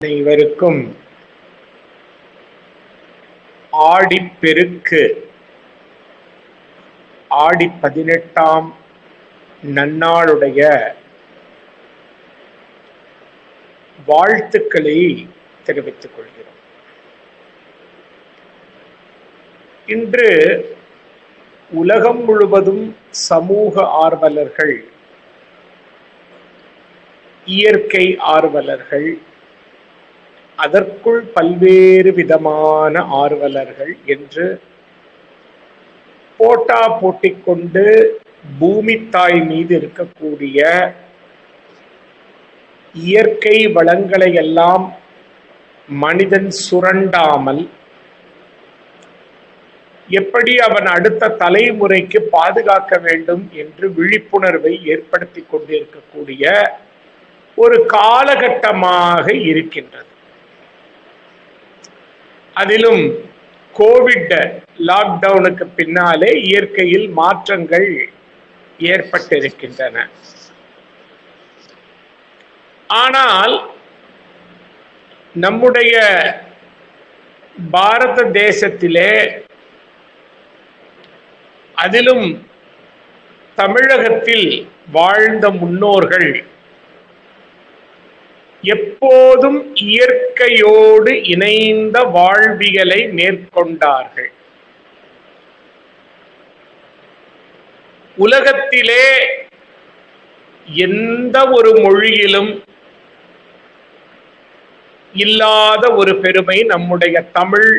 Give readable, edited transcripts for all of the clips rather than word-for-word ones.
அனைவருக்கும் ஆடிப்பெருக்கு ஆடி 18ஆம் நன்னாளுடைய வாழ்த்துக்களை தெரிவித்துக் கொள்கிறோம். இன்று உலகம் முழுவதும் சமூக ஆர்வலர்கள், இயற்கை ஆர்வலர்கள், அதற்குள் பல்வேறு விதமான ஆர்வலர்கள் என்று போட்டா போட்டிக் கொண்டு பூமி தாய் மீது இருக்கக்கூடிய இயற்கை வளங்களை எல்லாம் மனிதன் சுரண்டாமல் எப்படி அவன் அடுத்த தலைமுறைக்கு பாதுகாக்க வேண்டும் என்று விழிப்புணர்வை ஏற்படுத்தி கொண்டிருக்கக்கூடிய ஒரு காலகட்டமாக இருக்கின்றது. அதிலும் கோவிட் லாக்டவுனுக்கு பின்னாலே இயற்கையில் மாற்றங்கள் ஏற்பட்டிருக்கின்றன. ஆனால் நம்முடைய பாரத தேசத்திலே, அதிலும் தமிழகத்தில் வாழ்ந்த முன்னோர்கள் எப்போதும் இயற்கையோடு இணைந்த வாழ்வியலை மேற்கொண்டார்கள். உலகத்திலே எந்த ஒரு மொழியிலும் இல்லாத ஒரு பெருமை நம்முடைய தமிழ்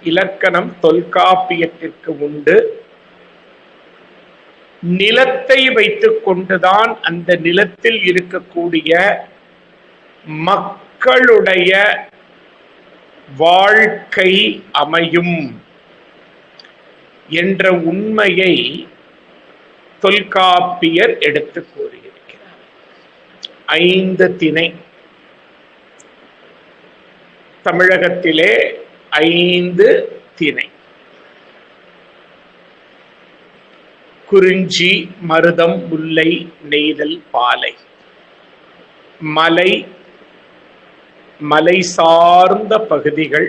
இலக்கணம் தொல்காப்பியத்திற்கு உண்டு. நிலத்தை வைத்துக் கொண்டுதான் அந்த நிலத்தில் இருக்கக்கூடிய மக்களுடைய வாழ்க்கை அமையும் என்ற உண்மையை தொல்காப்பியர் எடுத்து கூறியிருக்கிறார். 5 திணை, தமிழகத்திலே 5 திணை: குறிஞ்சி, மருதம், முல்லை, நெய்தல், பாலை. மலை சார்ந்த பகுதிகள்,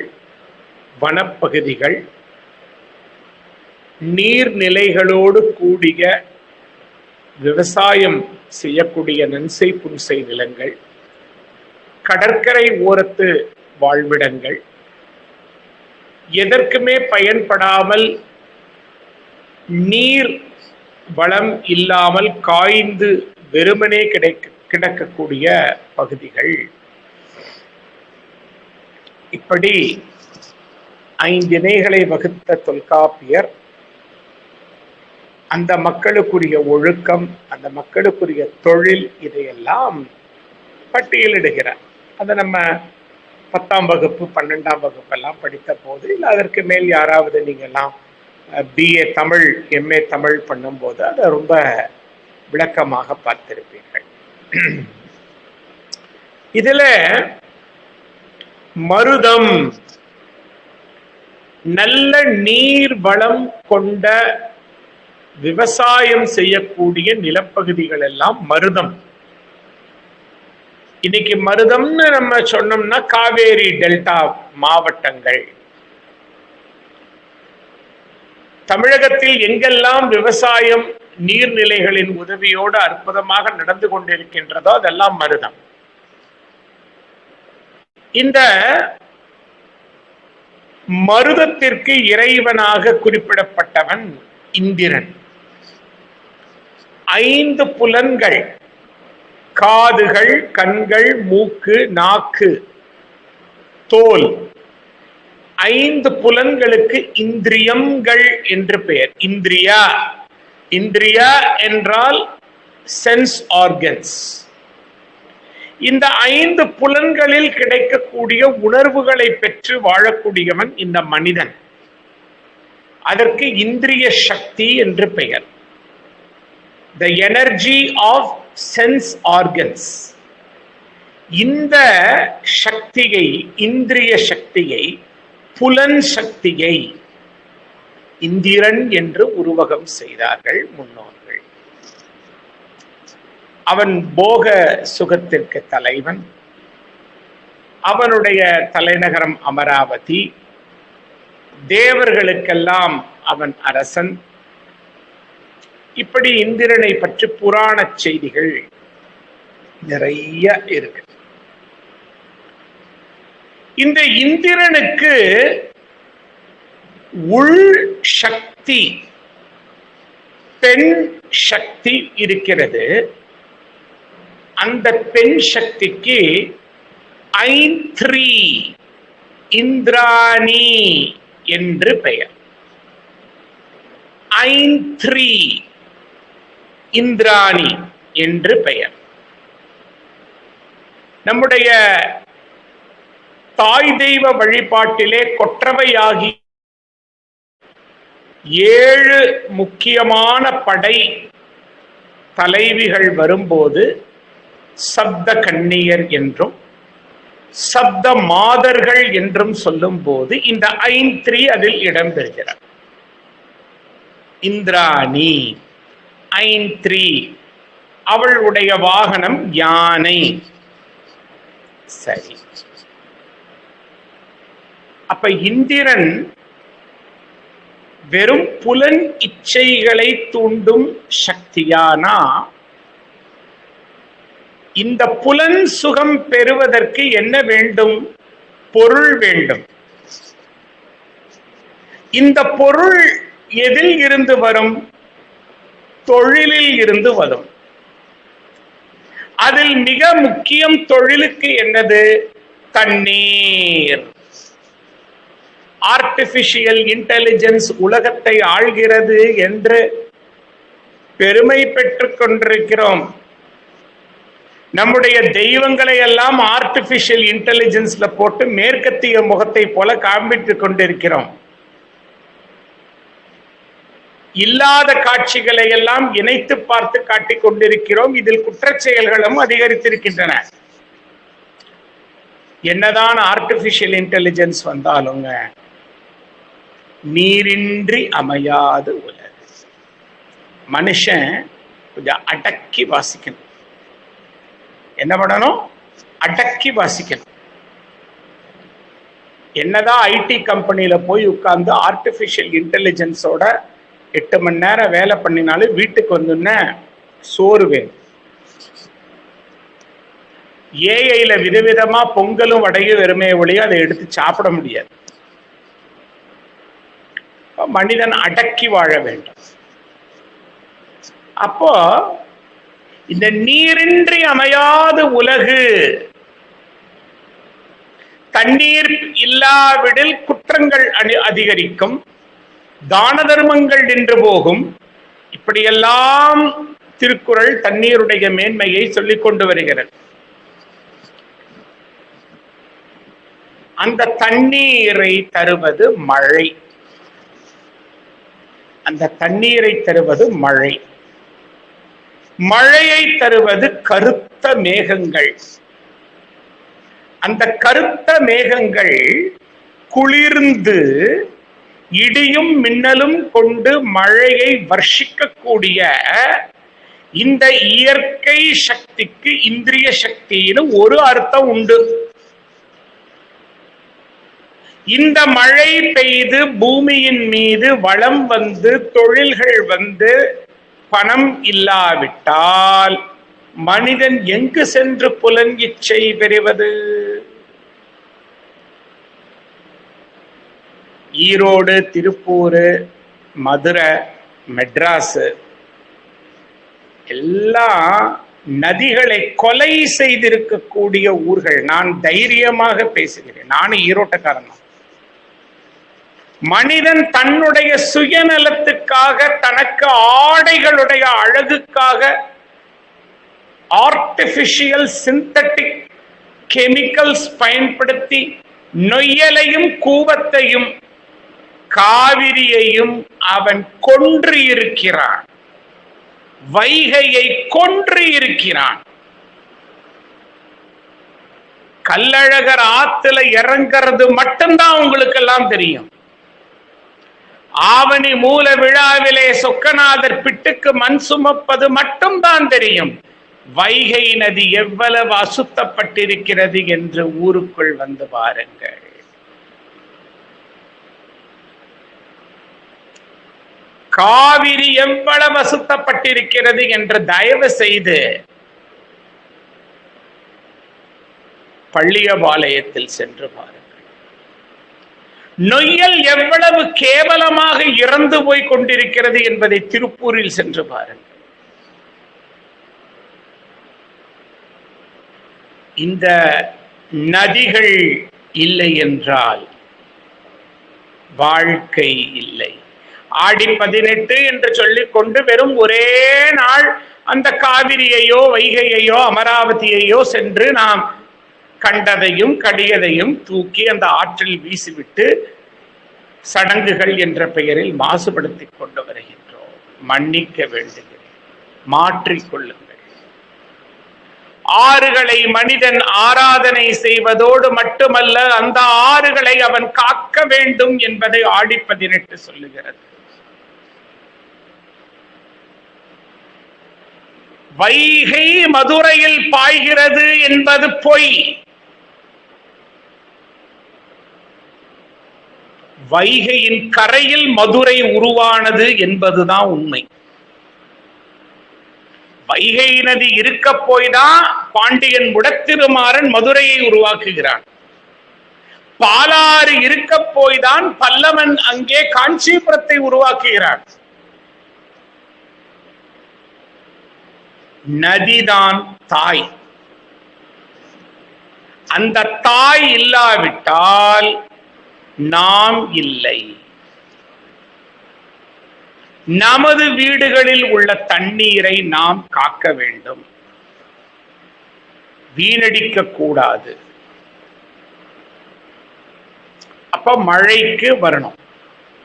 வனப்பகுதிகள், நீர்நிலைகளோடு கூடிய விவசாயம் செய்யக்கூடிய நன்சை புன்சை நிலங்கள், கடற்கரை ஓரத்து வாழ்விடங்கள், எதற்குமே பயன்படாமல் நீர் வளம் இல்லாமல் காய்ந்து வெறுமனே கிடக்கக்கூடிய பகுதிகள். இப்படி 5 இணைகளை வகுத்த தொல்காப்பியர் அந்த மக்களுக்குரிய ஒழுக்கம், அந்த மக்களுக்குரிய தொழில், இதையெல்லாம் பட்டியலிடுகிறார். அதை நம்ம 10ஆம் வகுப்பு 12ஆம் வகுப்பெல்லாம் படித்த போது, இல்லை அதற்கு மேல் யாராவது நீங்கள்லாம் BA தமிழ், MA தமிழ் பண்ணும்போது அதை ரொம்ப விளக்கமாக பார்த்திருப்பீர்கள். இதுல மருதம், நல்ல நீர் வளம் கொண்ட விவசாயம் செய்யக்கூடிய நிலப்பகுதிகள் எல்லாம் மருதம். இன்னைக்கு மருதம்னு நம்ம சொன்னோம்னா காவேரி டெல்டா மாவட்டங்கள். தமிழகத்தில் எங்கெல்லாம் விவசாயம் நீர்நிலைகளின் உதவியோடு அற்புதமாக நடந்து கொண்டிருக்கின்றதோ அதெல்லாம் மருதம். இந்த மருதத்திற்கு இறைவனாக குறிப்பிடப்பட்டவன் இந்திரன். 5 புலன்கள், காதுகள், கண்கள், மூக்கு, நாக்கு, தோல், 5 புலன்களுக்கு இந்திரியங்கள் என்று பெயர். இந்திரியா என்றால் சென்ஸ் ஆர்கன்ஸ். இந்த 5 புலன்களில் கிடைக்கக்கூடிய உணர்வுகளை பெற்று வாழக்கூடியவன் இந்த மனிதன். அதற்கு இந்திரிய சக்தி என்று பெயர். The energy of sense organs. இந்த சக்தியை, இந்திரிய சக்தியை, புலன் சக்தியை இந்திரன் என்று உருவகம் செய்தார்கள் முன்னோர்கள். அவன் போக சுகத்திற்கு தலைவன். அவனுடைய தலைநகரம் அமராவதி. தேவர்களுக்கெல்லாம் அவன் அரசன். இப்படி இந்திரனை பற்றி புராண செய்திகள் நிறைய இருக்கு. இந்த இந்திரனுக்கு உள் சக்தி, பெண் சக்தி இருக்கிறது. அந்த பெண் சக்திக்கு ஐந்திரி இந்திராணி என்று பெயர். ஐந்திரி இந்திராணி என்று பெயர். நம்முடைய தாய் தெய்வ வழிபாட்டிலே கொற்றவையாகி 7 முக்கியமான படை தலைவிகள் வரும்போது சப்த கன்னியர் என்றும் சப்த மாதர்கள் என்றும் சொல்லும் போது இந்த ஐந்திரி அதில் இடம்பெறுகிறார். இந்திராணி, ஐந்திரி, அவளுடைய வாகனம் யானை. சரி, அப்ப இந்திரன் வெறும் புலன் இச்சைகளை தூண்டும் சக்தியானா, இந்த புலன் சுகம் பெறுவதற்கு என்ன வேண்டும்? பொருள் வேண்டும். இந்த பொருள் எதில் இருந்து வரும்? தொழிலில் இருந்து வரும். அதில் மிக முக்கியம் தொழிலுக்கு என்னது? தண்ணீர். ஆர்டிபிஷியல் இன்டெலிஜென்ஸ் உலகத்தை ஆள்கிறது என்று பெருமை பெற்றுக் கொண்டிருக்கிறோம். நம்முடைய தெய்வங்களை எல்லாம் ஆர்டிபிஷியல் இன்டெலிஜென்ஸ்ல போட்டு மேற்கத்திய முகத்தை போல காண்பித்துக் கொண்டிருக்கிறோம். இல்லாத காட்சிகளை எல்லாம் இணைத்து பார்த்து காட்டிக் கொண்டிருக்கிறோம். இதில் குற்றச்செயல்களும் அதிகரித்திருக்கின்றன. என்னதான் ஆர்டிபிஷியல் இன்டெலிஜென்ஸ் வந்தாலுங்க, நீரின்றி அமையாது உலகு. மனுஷன் கொஞ்சம் அடக்கி வாசிக்கணும். என்ன பண்ணணும்? அடக்கி வாசிக்கணும். என்னதான் ஐடி கம்பெனியில போய் உட்கார்ந்து ஆர்டிபிஷியல் இன்டெலிஜென்ஸோட 8 மணி நேரம் வேலை பண்ணினாலும் வீட்டுக்கு வந்துன்னா சோறு வேணும். ஏஐல விதவிதமா பொங்கலும் வடையும் வெறுமையை ஒழிய அதை எடுத்து சாப்பிட முடியாது. மனிதன் அடக்கி வாழ வேண்டும். அப்போ இந்த நீரின்றி அமையாத உலகு, தண்ணீர் இல்லாவிடில் குற்றங்கள் அதிகரிக்கும், தான தர்மங்கள் நின்று போகும். இப்படியெல்லாம் திருக்குறள் தண்ணீருடைய மேன்மையை சொல்லிக் கொண்டு வருகிறது. அந்த தண்ணீரை தருவது மழை. அந்த தண்ணீரை தருவது மழை. மழையை தருவது கருத்த மேகங்கள். அந்த கருத்த மேகங்கள் குளிர்ந்து இடியும் மின்னலும் கொண்டு மழையை வர்ஷிக்கக்கூடிய இந்த இயற்கை சக்திக்கு இந்திரிய சக்தின்னு ஒரு அர்த்தம் உண்டு. இந்த மழை பெய்து பூமியின் மீது வளம் வந்து தொழில்கள் வந்து பணம் இல்லாவிட்டால் மனிதன் எங்கு சென்று புலன் இச்சை பெறுவது? ஈரோடு, திருப்பூர், மதுரை, மெட்ராஸ் எல்லாம் நதிகளை கொலை செய்திருக்கக்கூடிய ஊர்கள். நான் தைரியமாக பேசுகிறேன். நானும் ஈரோட்டக்காரன். மனிதன் தன்னுடைய சுயநலத்துக்காக, தனக்கு ஆடைகளுடைய அழகுக்காக ஆர்டிபிஷியல் சிந்தட்டிக் கெமிக்கல்ஸ் பயன்படுத்தி நொய்யலையும் கூவத்தையும் காவிரியையும் அவன் கொன்று இருக்கிறான். வைகையை கொன்று இருக்கிறான். கள்ளழகர் ஆத்துல இறங்கிறது மட்டும்தான் உங்களுக்கு எல்லாம் தெரியும். ஆவணி மூல விழாவிலே சொக்கநாதர் பிட்டுக்கு மண் சுமப்பது மட்டும்தான் தெரியும். வைகை நதி எவ்வளவு அசுத்தப்பட்டிருக்கிறது என்று ஊருக்குள் வந்து பாருங்கள். காவிரி எவ்வளவு அசுத்தப்பட்டிருக்கிறது என்று தயவு செய்து பள்ளியபாளையத்தில் சென்று பாருங்கள். நொய்யல் எவ்வளவு கேவலமாக இறந்து போய் கொண்டிருக்கிறது என்பதை திருப்பூரில் சென்று பாருங்கள். இந்த நதிகள் இல்லை என்றால் வாழ்க்கை இல்லை. ஆடி 18 என்று சொல்லிக் கொண்டு வெறும் ஒரே நாள் அந்த காவிரியையோ வைகையையோ அமராவதியையோ சென்று நாம் கண்டதையும் கடியதையும் தூக்கி அந்த ஆற்றில் வீசிவிட்டு சடங்குகள் என்ற பெயரில் மாசுபடுத்திக் கொண்டு வருகின்றோம். மன்னிக்க வேண்டுகிறேன், மாற்றிக்கொள்ளுங்கள். ஆறுகளை மனிதன் ஆராதனை செய்வதோடு மட்டுமல்ல, அந்த ஆறுகளை அவன் காக்க வேண்டும் என்பதை ஆடி 18 சொல்லுகிறது. வைகை மதுரையில் பாய்கிறது என்பது பொய். வைகையின் கரையில் மதுரை உருவானது என்பதுதான் உண்மை. வைகை நதி இருக்க போய்தான் பாண்டியன் முடத்திருமாறன் மதுரையை உருவாக்குகிறான். பாலாறு இருக்க போய்தான் பல்லவன் அங்கே காஞ்சிபுரத்தை உருவாக்குகிறான். நதிதான் தாய். அந்த தாய் இல்லாவிட்டால் நாம் இல்லை. நமது வீடுகளில் உள்ள தண்ணீரை நாம் காக்க வேண்டும், வீணடிக்க கூடாது. அப்ப மழைக்கு வரணும்.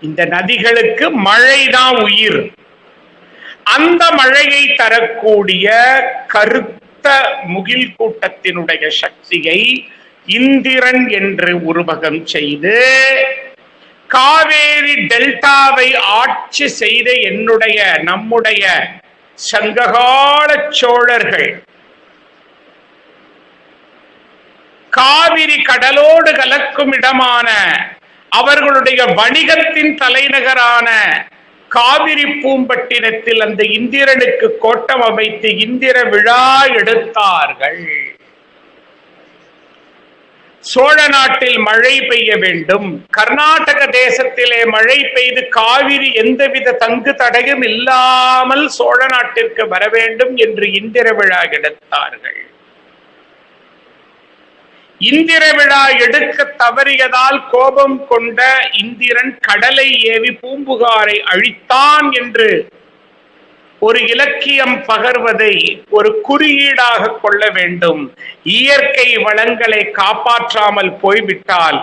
இந்த நதிகளுக்கு மழைதான் உயிர். அந்த மழையை தரக்கூடிய கருத்த முகில் கூட்டத்தினுடைய சக்தியை இந்திரன் என்று உருவகம் செய்து காவேரி டெல்டாவை ஆட்சி செய்த நம்முடைய சங்ககால சோழர்கள் காவிரி கடலோடு கலக்கும் இடமான அவர்களுடைய வணிகத்தின் தலைநகரான காவிரி பூம்பட்டினத்தில் அந்த இந்திரனுக்கு கோட்டம் அமைத்து இந்திர விழா எடுத்தார்கள். சோழ நாட்டில் மழை பெய்ய வேண்டும், கர்நாடக தேசத்திலே மழை பெய்து காவிரி எந்தவித தங்கு தடையும் இல்லாமல் சோழ நாட்டிற்கு வர வேண்டும் என்று இந்திர விழா எடுத்தார்கள். இந்திர விழா எடுக்க தவறியதால் கோபம் கொண்ட இந்திரன் கடலை ஏவி பூம்புகாரை அழித்தான் என்று ஒரு இலக்கியம் பகர்வதை ஒரு குறியீடாக கொள்ள வேண்டும். இயற்கை வளங்களை காப்பாற்றாமல் போய்விட்டால்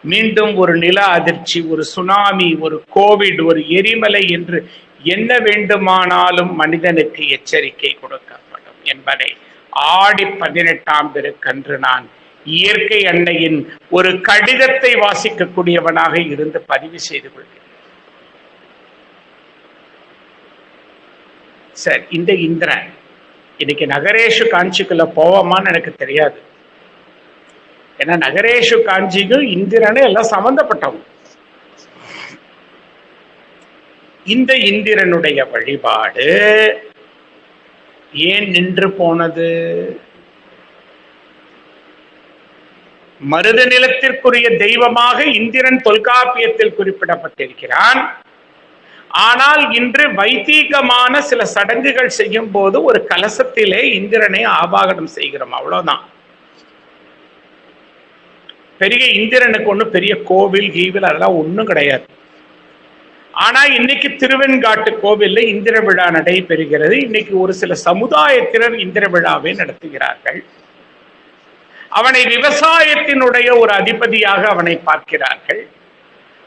மீண்டும் ஒரு நில அதிர்ச்சி, ஒரு சுனாமி, ஒரு கோவிட், ஒரு எரிமலை என்று என்ன வேண்டுமானாலும் மனிதனுக்கு எச்சரிக்கை கொடுக்கப்படும் என்பதை ஆடி 18ஆம் பெருக்கன்று நான் இயற்கை அன்னையின் ஒரு கடிதத்தை வாசிக்கக்கூடியவனாக இருந்து பதிவு செய்து கொள்கிறேன். சார், இந்த இந்திரன் இன்னைக்கு நகரேஷு காஞ்சிக்குள்ள போவோமான்னு எனக்கு தெரியாது. ஏன்னா நகரேஷு காஞ்சிக்கும் இந்திரனே எல்லாம் சம்பந்தப்பட்டவங்க. இந்த இந்திரனுடைய வழிபாடு ஏன் நின்று போனது? மருத நிலத்திற்குரிய தெய்வமாக இந்திரன் தொல்காப்பியத்தில் குறிப்பிடப்பட்டிருக்கிறான். ஆனால் இன்று வைதீகமான சில சடங்குகள் செய்யும் போது ஒரு கலசத்திலே இந்திரனை ஆவாகனம் செய்கிறோம், அவ்வளவுதான். பெரிய இந்திரனுக்கு ஒண்ணு பெரிய கோவில் கீவில் அதெல்லாம் ஒண்ணும் கிடையாது. ஆனா இன்னைக்கு திருவெண்காட்டு கோவில்ல இந்திர விழா நடைபெறுகிறது. இன்னைக்கு ஒரு சில சமுதாயத்தினர் இந்திர விழாவை நடத்துகிறார்கள். அவனை விவசாயத்தினுடைய ஒரு அதிபதியாக அவனை பார்க்கிறார்கள்.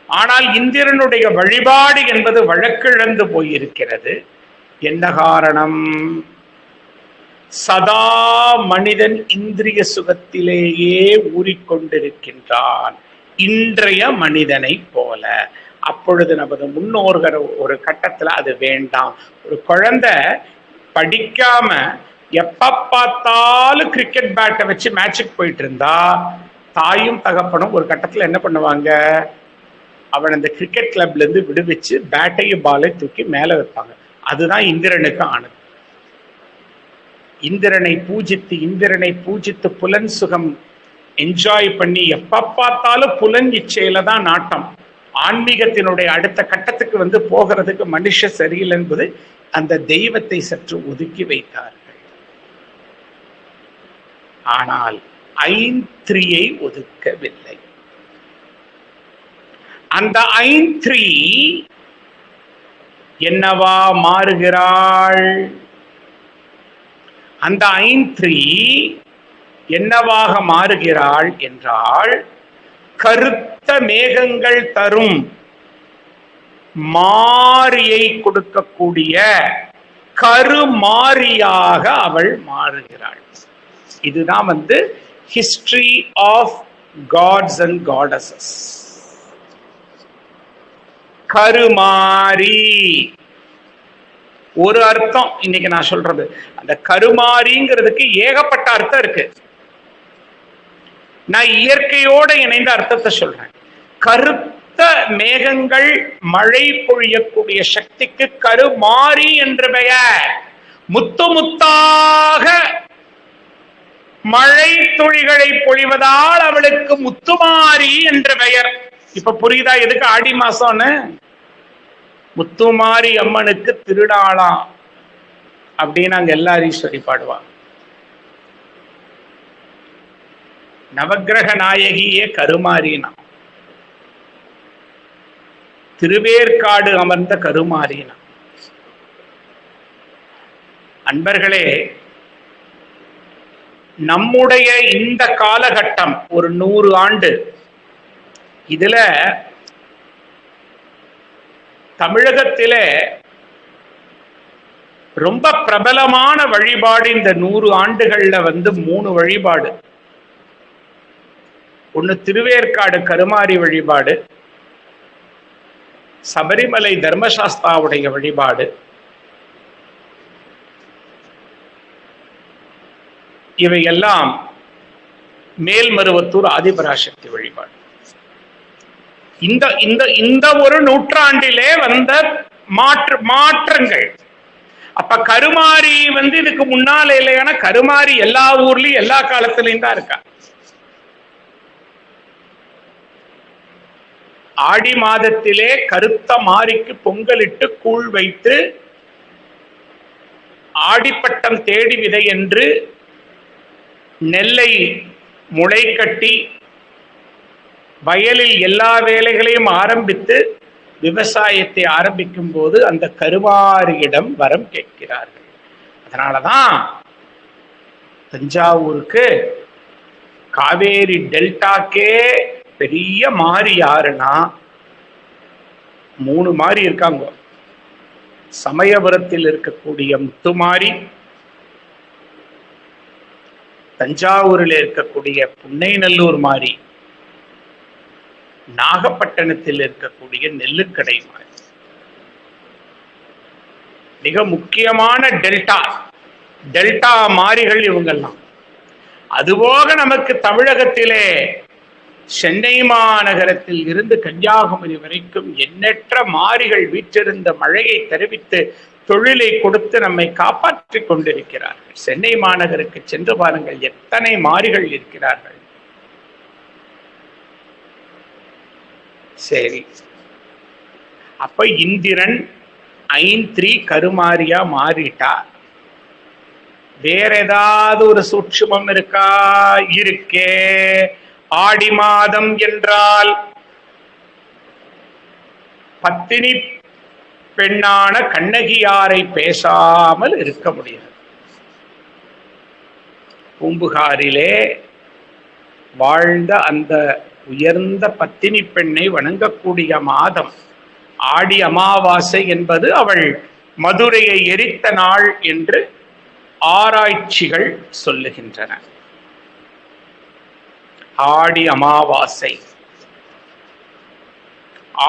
ஆனால் இந்திரனுடைய வழிபாடு என்பது வழக்கிழந்து போயிருக்கிறது. என்ன காரணம்? சதா மனிதன் இந்திரிய சுகத்திலேயே ஊறிக்கொண்டிருக்கின்றான், இன்றைய மனிதனை போல. அப்பொழுது நமது முன்னோர்கள் ஒரு கட்டத்துல அது வேண்டாம். ஒரு குழந்தை படிக்காம எப்ப பார்த்தாலும் கிரிக்கெட் பேட்டை வச்சு மேட்சுக்கு போயிட்டு இருந்தா தாயும் தகப்பனும் ஒரு கட்டத்துல என்ன பண்ணுவாங்க, அவன் அந்த கிரிக்கெட் கிளப்ல இருந்து விடுவிச்சு பேட்டையும் பாலை தூக்கி மேல வைப்பாங்க. அதுதான் இந்திரனுக்கு ஆனது. இந்திரனை பூஜித்து புலன் சுகம் என்ஜாய் பண்ணி எப்ப பார்த்தாலும் புலன் இச்சையில தான் நாட்டம். ஆன்மீகத்தினுடைய அடுத்த கட்டத்துக்கு போகிறதுக்கு மனுஷ சரியில்லை என்பது அந்த தெய்வத்தை சற்று ஒதுக்கி வைத்தார்கள். ஆனால் ஐந்திரியை ஒதுக்கவில்லை. அந்த ஐந்திரி என்னவா மாறுகிறாள்? அந்த ஐந்திரி என்னவாக மாறுகிறாள் என்றால், கருத்த மேகங்கள் தரும் மாரியை கொடுக்கக்கூடிய கருமாரியாக அவள் மாறுகிறாள். இதுதான் history of gods and goddesses. Karumari ஒரு அர்த்தம் இன்னைக்கு நான் சொல்றது. அந்த கருமாரிங்கிறதுக்கு ஏகப்பட்ட அர்த்தம் இருக்கு. நான் இயற்கையோட இணைந்த அர்த்தத்தை சொல்றேன். கருத்த மேகங்கள் மழை பொழியக்கூடிய சக்திக்கு கருமாரி என்று பெயர். முத்து முத்தாக மழை துளிகளை பொழிவதால் அவளுக்கு முத்துமாரி என்று பெயர். இப்ப புரியுதா எதுக்கு ஆடி மாசம்னு? முத்துமாரி அம்மனுக்கு திருநாளாம் அப்படின்னு அங்க எல்லாரையும் சொல்லி பாடுவாங்க. நவக்கிரக நாயகியே கருமாரினா, திருவேற்காடு அமர்ந்த கருமாரினா. அன்பர்களே, நம்முடைய இந்த காலகட்டம் ஒரு 100 ஆண்டு, இதுல தமிழகத்திலே ரொம்ப பிரபலமான வழிபாடு இந்த 100 ஆண்டுகள்ல 3 வழிபாடு. ஒன்னு திருவேற்காடு கருமாரி வழிபாடு, சபரிமலை தர்மசாஸ்தாவுடைய வழிபாடு, இவையெல்லாம் மேல்மருவத்தூர் ஆதிபராசக்தி வழிபாடு. இந்த ஒரு நூற்றாண்டிலே வந்த மாற்றங்கள். அப்ப கருமாரி இதுக்கு முன்னால இல்லையான கருமாரி எல்லா ஊர்லயும் எல்லா காலத்திலையும் தான் இருக்கா. ஆடி மாதத்திலே கருத்த மாரிக்கு பொங்கலிட்டு கூழ் வைத்து ஆடிப்பட்டம் தேடி விதை என்று நெல்லை முளை கட்டி வயலில் எல்லா வேலைகளையும் ஆரம்பித்து விவசாயத்தை ஆரம்பிக்கும் போது அந்த கருமாரியிடம் வரம் கேட்கிறார்கள். அதனாலதான் தஞ்சாவூருக்கு காவேரி டெல்டாக்கே பெரிய மாரி யாருன்னா 3 மாரி இருக்காங்க. சமயபுரத்தில் இருக்கக்கூடிய முத்துமாரி, தஞ்சாவூரில் இருக்கக்கூடிய புன்னைநல்லூர் மாரி, நாகப்பட்டினத்தில் இருக்கக்கூடிய நெல்லுக்கடை மாரி. மிக முக்கியமான டெல்டா மாரிகள் இவங்கெல்லாம். அதுபோக நமக்கு தமிழகத்திலே சென்னை மாநகரத்தில் இருந்து கன்னியாகுமரி வரைக்கும் எண்ணற்ற மாரிகள் வீற்றிருந்த மழையை தெரிவித்து தொழிலை கொடுத்து நம்மை காப்பாற்றிக் கொண்டிருக்கிறார்கள். சென்னை மாநகருக்கு சென்று பாருங்கள், எத்தனை மாரிகள் இருக்கிறார்கள். சரி, அப்ப இந்திரன் ஐந்திரி கருமாரியா மாறிட்டா. வேற ஏதாவது ஒரு சூட்சுமம் இருக்கா? இருக்கே. ஆடி மாதம் என்றால் பத்தினி பெண்ணான கண்ணகியாரை பேசாமல் இருக்க முடியாது. பூம்புகாரிலே வாழ்ந்த அந்த உயர்ந்த பத்தினி பெண்ணை வணங்கக்கூடிய மாதம் ஆடி அமாவாசை என்பது அவள் மதுரையை எரித்த நாள் என்று ஆராய்ச்சிகள் சொல்லுகின்றன. ஆடி அமாவாசை,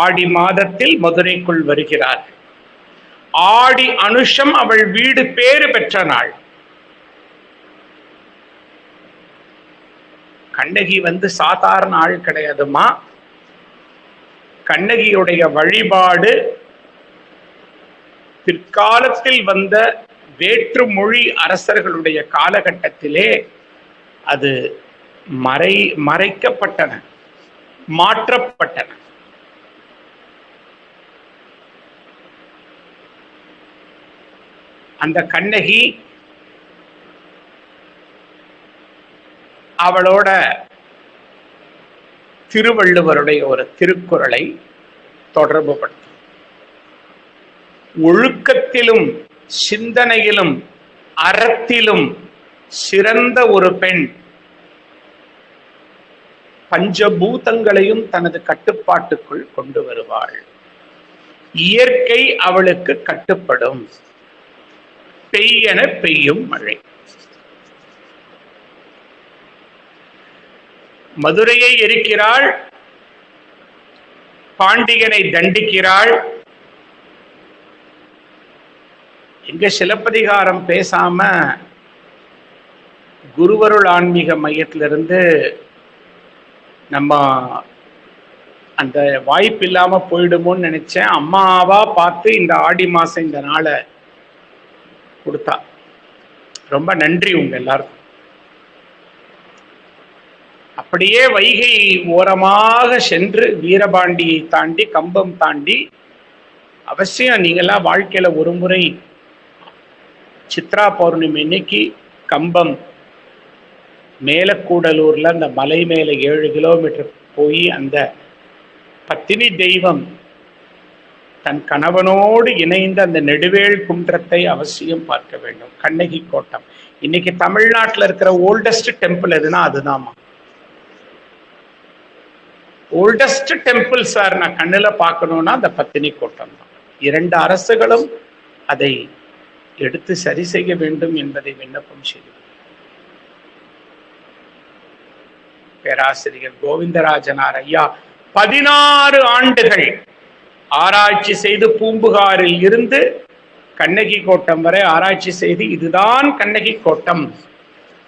ஆடி மாதத்தில் மதுரைக்குள் வருகிறார். ஆடி அனுஷம் அவள் வீடு பேறு பெற்ற நாள். கண்ணகி சாதாரண ஆள் கிடையாதுமா. கண்ணகியுடைய வழிபாடு பிற்காலத்தில் வந்த வேற்று மொழி அரசர்களுடைய காலகட்டத்திலே அது மறைக்கப்பட்டன, மாற்றப்பட்டன. அந்த கண்ணகி அவளோட திருவள்ளுவருடைய ஒரு திருக்குறளை தொடர்பு படுத்தும். ஒழுக்கத்திலும் சிந்தனையிலும் அறத்திலும் சிறந்த ஒரு பெண் பஞ்சபூதங்களையும் தனது கட்டுப்பாட்டுக்குள் கொண்டு வருவாள். இயற்கை அவளுக்கு கட்டுப்படும். பெய்யென பெய்யும் மழை. மதுரையை எரிக்கிறாள், பாண்டியனை தண்டிக்கிறாள். எங்க சிலப்பதிகாரம் பேசாம குருவருள் ஆன்மீக மையத்திலிருந்து நம்ம அந்த வாய்ப்பு இல்லாம போயிடுமோன்னு நினைச்சேன். அம்மாவா பார்த்து இந்த ஆடி மாசம் இந்த நாளை கொடுத்தா. ரொம்ப நன்றி உங்க எல்லாருக்கும். அப்படியே வைகை ஓரமாக சென்று வீரபாண்டியை தாண்டி கம்பம் தாண்டி அவசியம் நீங்கெல்லாம் வாழ்க்கையில ஒரு முறை சித்ரா பௌர்ணமி இன்னைக்கு கம்பம் மேலக்கூடலூர்ல அந்த மலை மேல 7 கிலோமீட்டர் போய் அந்த பத்தினி தெய்வம் தன் கணவனோடு இணைந்த அந்த நெடுவேள் குன்றத்தை அவசியம் பார்க்க வேண்டும். கண்ணகி கோட்டம் இன்னைக்கு தமிழ்நாட்டில் இருக்கிற ஓல்டஸ்ட் டெம்பிள் எதுனா அதுதான்மா. ஓல்டஸ்ட் டெம்பிள் சார் நான் கண்ணுல பார்க்கணும்னா அந்த பத்தினி கோட்டம் தான். 2 அரசுகளும் அதை எடுத்து சரி செய்ய வேண்டும் என்பதை விண்ணப்பம் செய்து பேராசிரியர் கோவிந்தராஜனார் ஐயா 16 ஆண்டுகள் ஆராய்ச்சி செய்து பூம்புகாரில் இருந்து கண்ணகி கோட்டம் வரை ஆராய்ச்சி செய்து இதுதான் கண்ணகி கோட்டம்,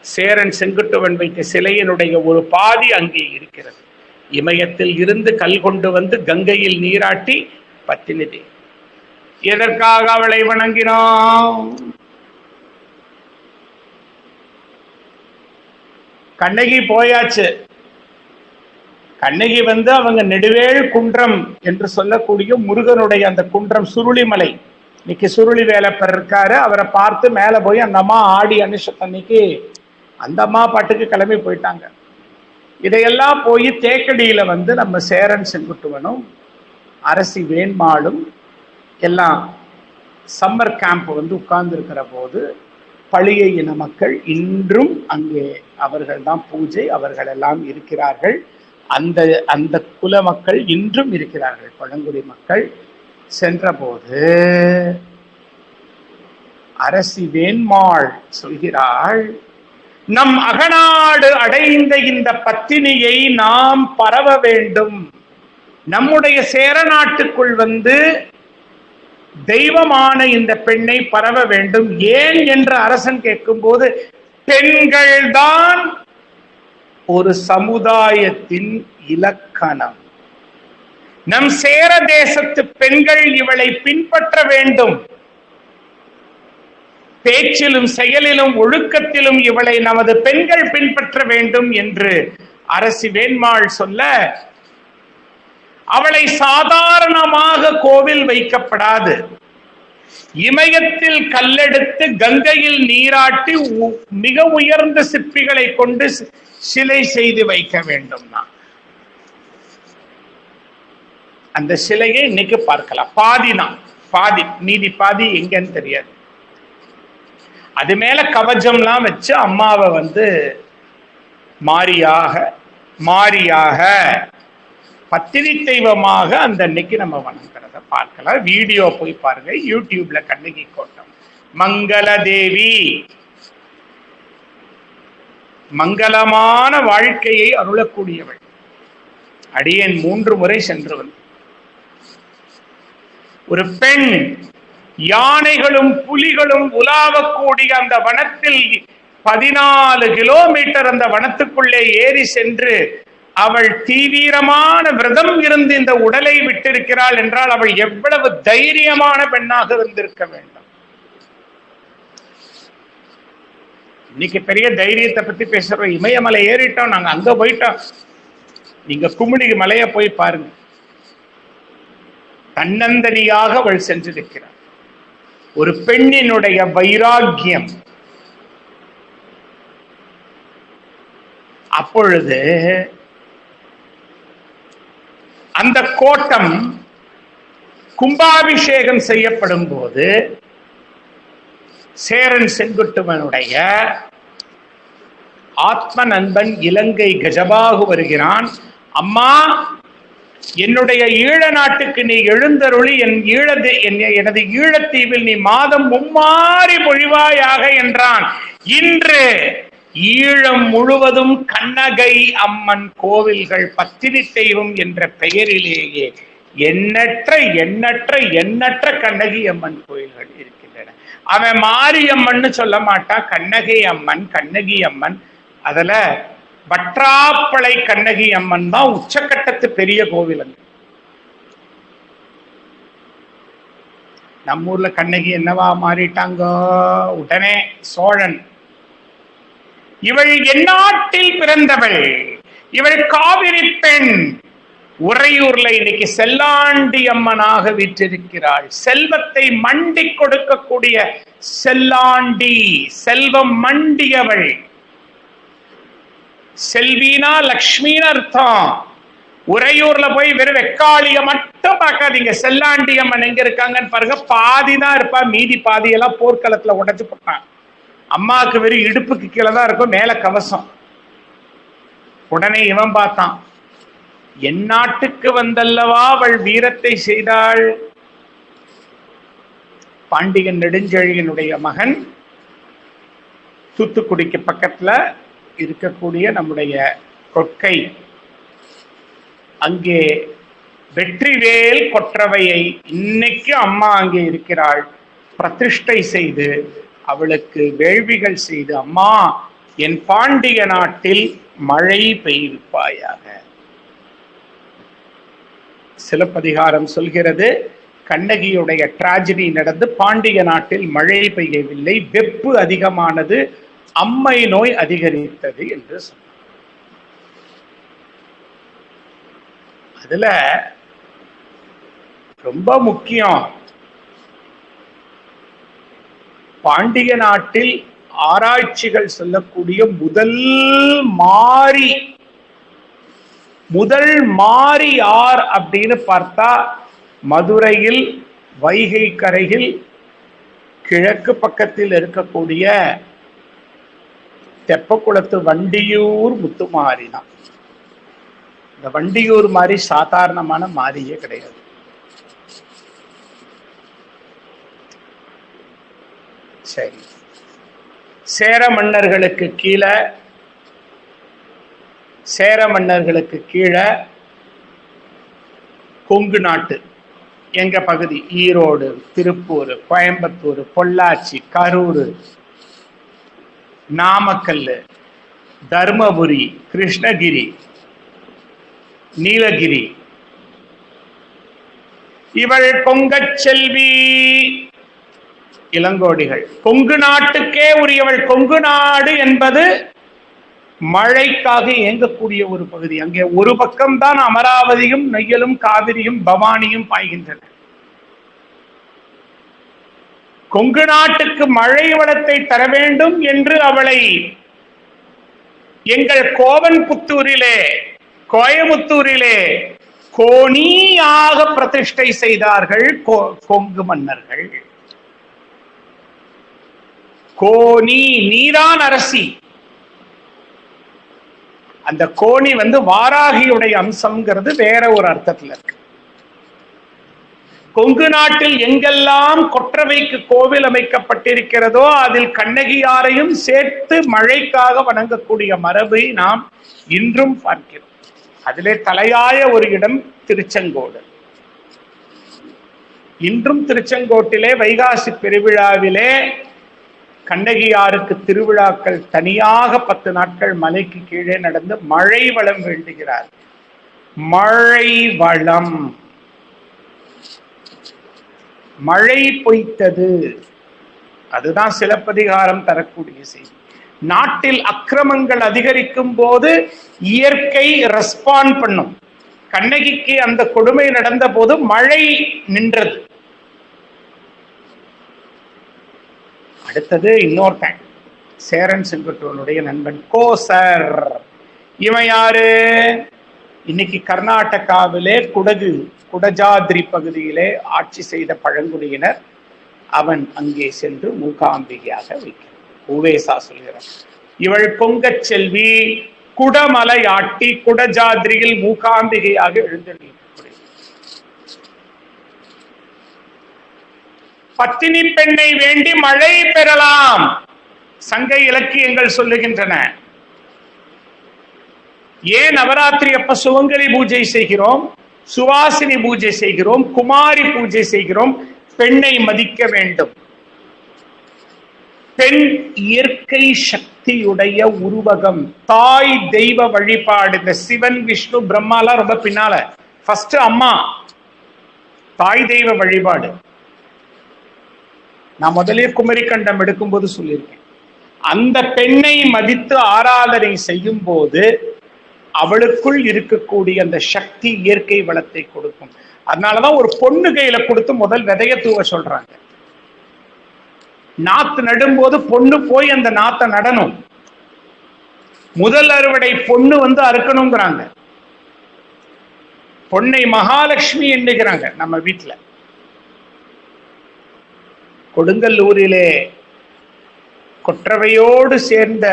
சேரன் செங்குட்டுவன் வைத்த சிலையினுடைய ஒரு பாதி அங்கே இருக்கிறது. இமயத்தில் இருந்து கல் கொண்டு வந்து கங்கையில் நீராட்டி பத்தினி எதற்காக அவளை வணங்கினோம்? கண்ணகி போயாச்சு. கண்ணகி அவங்க நெடுவேள் குன்றம் என்று சொல்லக்கூடிய முருகனுடைய அந்த குன்றம் சுருளிமலை. இன்னைக்கு சுருளி வேலப்பர் இருக்காரு. அவரை பார்த்து மேல போய் அந்த அம்மா ஆடி அன்னைக்கு அந்த அம்மா பாட்டுக்கு கிளம்பி போயிட்டாங்க. இதையெல்லாம் போய் தேக்கடியில நம்ம சேரன் செங்குட்டுவனும் அரசி வேண்மாளும் எல்லாம் சம்மர் கேம்ப் உட்கார்ந்து இருக்கிற போது பழியை இன மக்கள் இன்றும் அங்கே அவர்கள் தான் பூஜை, அவர்கள் எல்லாம் இருக்கிறார்கள். அந்த அந்த குல மக்கள் இன்றும் இருக்கிறார்கள். பழங்குடி மக்கள் சென்ற போது அரசி வேண்மாள் சொல்கிறாள், நம் அகநாடு அடைந்த இந்த பத்தினியை நாம் பரவ வேண்டும். நம்முடைய சேர நாட்டுக்குள் தெய்வமான இந்த பெண்ணை பரவ வேண்டும். ஏன் என்று அரசன் கேட்கும் போது, பெண்கள் தான் ஒரு சமுதாயத்தின் இலக்கணம். நம் சேர தேசத்து பெண்கள் இவளை பின்பற்ற வேண்டும். பேச்சிலும் செயலிலும் ஒழுக்கத்திலும் இவளை நமது பெண்கள் பின்பற்ற வேண்டும் என்று அரசி வேண்மாள் சொல்ல, அவளை சாதாரணமாக கோவில் வைக்கப்படாது. இமயத்தில் கல்லெடுத்து கங்கையில் நீராட்டி மிக உயர்ந்த சிற்பிகளை கொண்டு சிலை செய்து வைக்க வேண்டும். அந்த சிலையை இன்னைக்கு பார்க்கலாம். பாதி மீதி பாதி எங்கன்னு தெரியாது. அது மேல கவச்சம்லாம் வச்சு அம்மாவை மாரியாக பத்தினி தெய்வமாக அந்த அன்னைக்கு நம்ம வணங்குறத பார்க்கலாம். வீடியோ போய் பாருங்க, யூடியூப்ல கண்ணகி கோட்டம். மங்கள தேவி மங்களமான வாழ்க்கையை அருளக்கூடியவள். அடியேன் 3 முறை சென்று ஒரு பெண் யானைகளும் புலிகளும் உலாவக்கூடிய அந்த வனத்தில் 14 கிலோமீட்டர் அந்த வனத்துக்குள்ளே ஏறி சென்று அவள் தீவிரமான விரதம் இருந்து இந்த உடலை விட்டிருக்கிறாள் என்றால் அவள் எவ்வளவு தைரியமான பெண்ணாக இருந்திருக்க வேண்டும். இன்னைக்கு பெரிய தைரியத்தை பத்தி பேசுறோம். இமயமலை ஏறிட்டோம், நாங்க அங்க போயிட்டோம். நீங்க குமுடி மலையை போய் பாருங்க. தன்னந்தனியாக அவள் சென்றிருக்கிறார். ஒரு பெண்ணினுடைய வைராக்கியம். அப்பொழுது அந்த கோட்டம் கும்பாபிஷேகம் செய்யப்படும் போது சேரன் செங்குட்டுவனுடைய ஆத்ம நண்பன் இலங்கை கஜபாகு வருகிறான். அம்மா, என்னுடைய ஈழ நாட்டுக்கு நீ எழுந்தருளி எனது ஈழத்தீவில் நீ மாதம் மும்மாறி பொழிவாயாக என்றான். இன்று ஈழம் முழுவதும் கண்ணகை அம்மன் கோவில்கள், பத்தினி தெய்வம் என்ற பெயரிலேயே எண்ணற்ற எண்ணற்ற எண்ணற்ற கண்ணகி அம்மன் கோயில்கள் இருக்கின்றன. அவன் மாரியம்மன் சொல்ல மாட்டா, கண்ணகை அம்மன், கண்ணகி அம்மன். அதுல வற்றாப்பளை கண்ணகி அம்மன் தான் உச்சக்கட்டத்து பெரிய கோவில். நம்ம ஊர்ல கண்ணகி என்னவா மாறிட்டாங்க உடனே சோழன். இவள் எந்நாட்டில் பிறந்தவள், இவள் காவிரி பெண். உறையூர்ல இன்னைக்கு செல்லாண்டி அம்மனாக வீற்றிருக்கிறாள். செல்வத்தை மண்டி கொடுக்கக்கூடிய செல்லாண்டி, செல்வம் மண்டியவள். செல்வீனா லக்ஷ்மின்னு அர்த்தம். உறையூர்ல போய் வெறும் வெக்காளிய மட்டும் பார்க்காதீங்க. செல்லாண்டி அம்மன் எங்க இருக்காங்கன்னு பாருங்க. பாதிதான் இருப்பா, மீதி பாதியெல்லாம் போர்க்களத்துல உடைச்சு போட்டான். அம்மாவுக்கு வெறும் இடுப்புக்கு கீழே தான் இருக்கும், மேல கவசம். உடனே இவன் பார்த்தான், என் நாட்டுக்கு வந்தல்லவா அவள் வீரத்தை செய்தாள். பாண்டியன் நெடுஞ்செழியனுடைய மகன், தூத்துக்குடிக்கு பக்கத்துல இருக்கக்கூடிய நம்முடைய கொற்கை, அங்கே வெற்றிவேல் கொற்றவையை இன்னைக்கு அம்மா அங்கே இருக்கிறாள். பிரதிஷ்டை செய்து அவளுக்கு வேள்விகள் செய்து, அம்மா என் பாண்டிய நாட்டில் மழை பெய்விப்பாயாக. சிலப்பதிகாரம் சொல்கிறது, கண்ணகியுடைய டிராஜடி நடந்து பாண்டிய நாட்டில் மழை பெய்யவில்லை, வெப்பு அதிகமானது, அம்மை நோய் அதிகரித்தது என்று சொன்னார். அதுல ரொம்ப முக்கியம், பாண்டிய நாட்டில் ஆராய்ச்சிகள் சொல்லக்கூடிய முதல் மாறி யார் அப்படின்னு பார்த்தா, மதுரையில் வைகை கரையில் கிழக்கு பக்கத்தில் இருக்கக்கூடிய தெப்பக்குளத்து வண்டியூர் முத்துமாரி தான். இந்த வண்டியூர் மாதிரி சாதாரணமான மாரியே கிடையாது. சரி, சேர மன்னர்களுக்கு கீழே கொங்கு நாட்டு எங்க பகுதி, ஈரோடு, திருப்பூர், கோயம்புத்தூர், பொள்ளாச்சி, கரூர், நாமக்கல், தர்மபுரி, கிருஷ்ணகிரி, நீலகிரி. இவள் கொங்கச்செல்வி, இளங்கோடிகள். கொங்கு நாட்டுக்கே உரியவள். கொங்கு நாடு என்பது மழைக்காக இயங்கக்கூடிய ஒரு பகுதி. அங்கே ஒரு பக்கம்தான் அமராவதியும் நொய்யலும் காவிரியும் பவானியும் பாய்கின்றன. கொங்கு நாட்டுக்கு மழை வளத்தை தர வேண்டும் என்று அவளை எங்கள் கோவன்புத்தூரிலே, கோயமுத்தூரிலே கோணியாக பிரதிஷ்டை செய்தார்கள் கொங்கு மன்னர்கள். கோணி, நீதான் அரசி. அந்த கோணி வாராகியுடைய அம்சம்ங்கிறது வேற ஒரு அர்த்தத்துல இருக்கு. கொங்கு நாட்டில் எங்கெல்லாம் கொற்றவைக்கு கோவில் அமைக்கப்பட்டிருக்கிறதோ அதில் கண்ணகியாரையும் சேர்த்து மழைக்காக வணங்கக்கூடிய மரபை நாம் இன்றும் பார்க்கிறோம். அதிலே தலையாய ஒரு இடம் திருச்செங்கோடு. இன்றும் திருச்செங்கோட்டிலே வைகாசி பெருவிழாவிலே கண்ணகியாருக்கு திருவிழாக்கள் தனியாக 10 நாட்கள் மலைக்கு கீழே நடந்து மழை வளம் வேண்டுகிறார். மழை வளம், மழை பொய்த்தது, அதுதான் சிலப்பதிகாரம் தரக்கூடிய செய்தி. நாட்டில் அக்கிரமங்கள் அதிகரிக்கும் போது இயற்கை ரெஸ்பாண்ட் பண்ணும். கண்ணகிக்கு அந்த கொடுமை நடந்த போது மழை நின்றது. அடுத்தது இன்னொருத்தன், சேரன் செங்குட்டுவனுடைய நண்பன் கோசர். இவன் யாரு? இன்னைக்கு கர்நாடகாவிலே குடஜாத்ரி பகுதியிலே ஆட்சி செய்த பழங்குடியினர். அவன் அங்கே சென்று மூகாம்பிகையாக வைக்கிறான். உவேசா சொல்கிறான், இவள் பொங்கச் செல்வி குடமலையாட்டி குடஜாத்ரியில் மூகாம்பிகையாக எழுந்தருளி. பத்தினி பெண்ணை வேண்டி மழை பெறலாம், சங்க இலக்கியங்கள் சொல்லுகின்றன. ஏன் நவராத்திரி அப்ப சுவங்கலி பூஜை செய்கிறோம், சுவாசினி பூஜை செய்கிறோம், குமாரி பூஜை செய்கிறோம்? பெண்ணை மதிக்க வேண்டும். பெண் இயற்கை சக்தியுடைய உருவகம், தாய் தெய்வ வழிபாடு. இந்த சிவன் விஷ்ணு பிரம்மாலாம் ரொம்ப பின்னால, ஃபர்ஸ்ட் அம்மா, தாய் தெய்வ வழிபாடு. நான் முதலே குமரிக்கண்டம் எடுக்கும்போது சொல்லியிருக்கேன், அந்த பெண்ணை மதித்து ஆராதனை செய்யும் போது அவளுக்குள் இருக்கக்கூடிய அந்த சக்தி இயற்கை வளத்தை கொடுக்கும். அதனாலதான் ஒரு பொண்ணு கையில கொடுத்து முதல் விதைய தூவ சொல்றாங்க. நாத்து நடும்போது பொண்ணு போய் அந்த நாத்தை நடணும். முதல் அறுவடை பொண்ணு வந்து அறுக்கணுங்கிறாங்க. பொன்னை மகாலட்சுமி எண்ணுகிறாங்க நம்ம வீட்டுல. கொடுங்கல்லூரிலே கொற்றவையோடு சேர்ந்த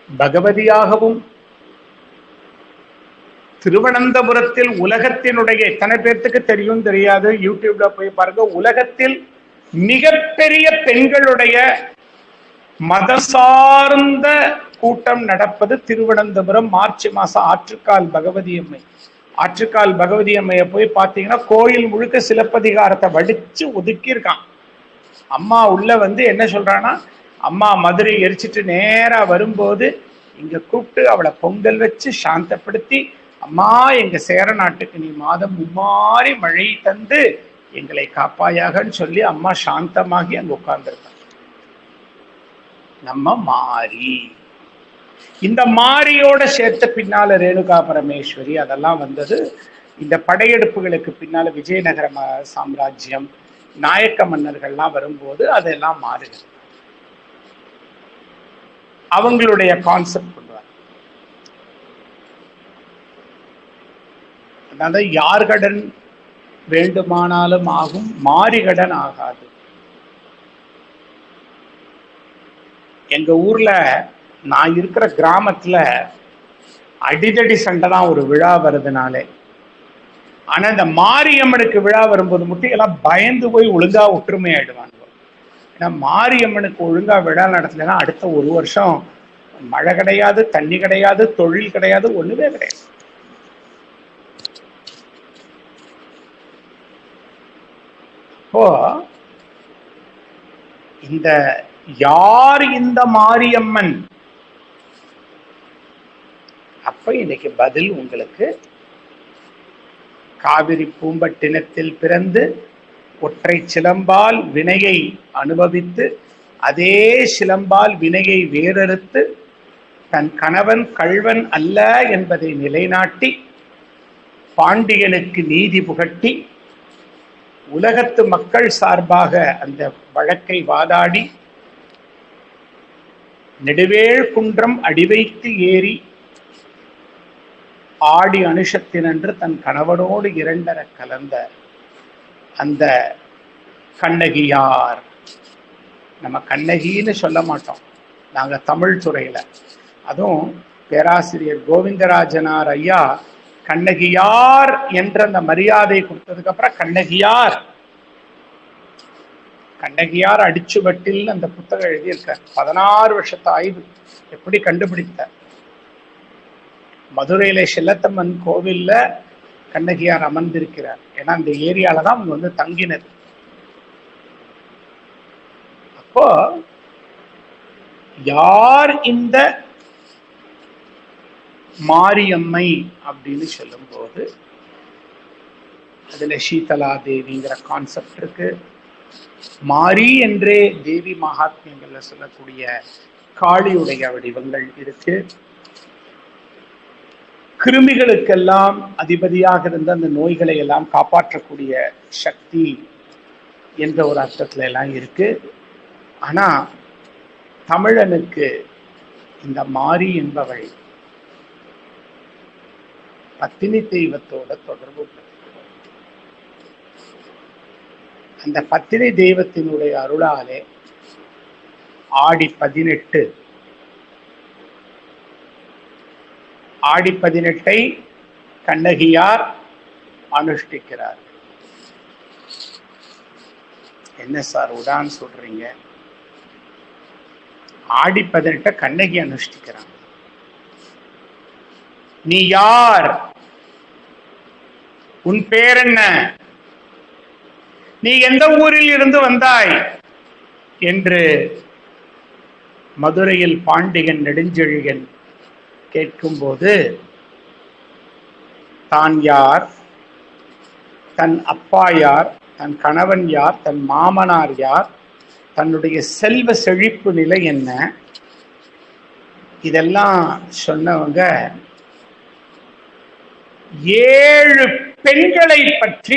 பகவதியாகவும், திருவனந்தபுரத்தில் உலகத்தினுடைய, எத்தனை பேர்த்துக்கு தெரியும் தெரியாது, யூடியூப்ல போய் பாருங்க, உலகத்தில் மிகப்பெரிய பெண்களுடைய மத சார்ந்த கூட்டம் நடப்பது திருவனந்தபுரம் மார்ச் மாசம் ஆற்றுக்கால் பகவதி அம்மை. ஆற்றுக்கால் பகவதி அம்மையை போய் பார்த்தீங்கன்னா கோயில் முழுக்க சிலப்பதிகாரத்தை வடிச்சு ஒதுக்கி இருக்கான். அம்மா உள்ள வந்து என்ன சொல்றான்னா, அம்மா மதுரை எரிச்சிட்டு நேரா வரும்போது இங்க கூப்பிட்டு அவளை பொங்கல் வச்சு சாந்தப்படுத்தி, அம்மா எங்க சேர நாட்டுக்கு நீ மாதம் மும்மாறி மழை தந்து எங்களை காப்பாயாகன்னு சொல்லி அம்மா சாந்தமாகி அங்க உட்கார்ந்துருக்காங்க. நம்ம மாறி, இந்த மாரியோட சேர்த்த பின்னால ரேணுகா பரமேஸ்வரி அதெல்லாம் வந்தது. இந்த படையெடுப்புகளுக்கு பின்னால விஜயநகர சாம்ராஜ்யம், நாயக்க மன்னர்கள்லாம் வரும்போது அதெல்லாம் மாறுது. அவங்களுடைய கான்செப்ட் பண்ணுவாங்க. அதாவது யார் கடன் வேண்டுமானாலும் ஆகும், மாரிகடன் ஆகாது. எங்க ஊர்ல நான் இருக்கிற கிராமத்துல அடிதடி சண்டை தான் ஒரு விழா வருதுனாலே. ஆனா இந்த மாரியம்மனுக்கு விழா வரும்போது மட்டும் எல்லாம் பயந்து போய் ஒழுங்கா ஒற்றுமை ஆயிடுவாங்க. ஏன்னா மாரியம்மனுக்கு ஒழுங்கா விழா நடத்தலைன்னா அடுத்த ஒரு வருஷம் மழை கிடையாது, தண்ணி கிடையாது, தொழில் கிடையாது, ஒண்ணுமே கிடையாது. இப்போ இந்த யார் இந்த மாரியம்மன்? அப்ப இன்னைக்கு பதில் உங்களுக்கு, காவிரி பூம்பட்டினத்தில் பிறந்து ஒற்றை சிலம்பால் வினையை அனுபவித்து அதே சிலம்பால் வினையை வேறறுத்து தன் கணவன் கள்வன் அல்ல என்பதை நிலைநாட்டி பாண்டியனுக்கு நீதி புகட்டி உலகத்து மக்கள் சார்பாக அந்த வழக்கை வாதாடி நெடுவேள் குன்றம் அடிவைத்து ஏறி ஆடி அனுஷத்தினன்று தன் கணவனோடு இரண்டர கலந்த அந்த கண்ணகியார். நம்ம கண்ணகின்னு சொல்ல மாட்டோம் நாங்க தமிழ் துறையில. அதுவும் பேராசிரியர் கோவிந்தராஜனார் ஐயா கண்ணகியார் என்ற அந்த மரியாதை கொடுத்ததுக்கு அப்புறம் கண்ணகியார் கண்ணகியார் அடிச்சுவட்டில் அந்த புத்தகம் எழுதியிருக்கார். 16 வருஷத்து ஆய்வு. எப்படி கண்டுபிடித்தார்? மதுரையில செல்லத்தம்மன் கோவில்ல கண்ணகியார் அமர்ந்திருக்கிறார். ஏன்னா அந்த ஏரியால தான் அவங்க வந்து தங்கினது. அப்போ யார் இந்த மாரியம்மை அப்படின்னு சொல்லும் போது அதுல சீதலா தேவிங்கிற கான்செப்ட் இருக்கு. மாரி என்றே தேவி மகாத்மியங்கள்ல சொல்லக்கூடிய காளியுடைய வடிவங்கள் இருக்கு. கிருமிகளுக்கெல்லாம் அதிபதியாக இருந்த அந்த நோய்களை எல்லாம் காப்பாற்றக்கூடிய சக்தி என்ற ஒரு அர்த்தத்துல எல்லாம் இருக்கு. ஆனா தமிழனுக்கு இந்த மாரி என்பவள் பத்தினி தெய்வத்தோட தொடர்பு. அந்த பத்தினி தெய்வத்தினுடைய அருளாலே ஆடி 18 கண்ணகியார் அனுஷ்டிக்கிறார். என்ன சார் உடான்னு சொல்றீங்க? ஆடி 18 கண்ணகி அனுஷ்டிக்கிறாங்க. நீ யார்? உன் பேர் என்ன? நீ எந்த ஊரில் இருந்து வந்தாய் என்று மதுரையில் பாண்டியன் நெடுஞ்செழியன் கேட்கும்போது தான் யார், தன் அப்பா யார், தன் கணவன் யார், தன் மாமனார் யார், தன்னுடைய செல்வ செழிப்பு நிலை என்ன, இதெல்லாம் சொன்னவங்க 7 பெண்களை பற்றி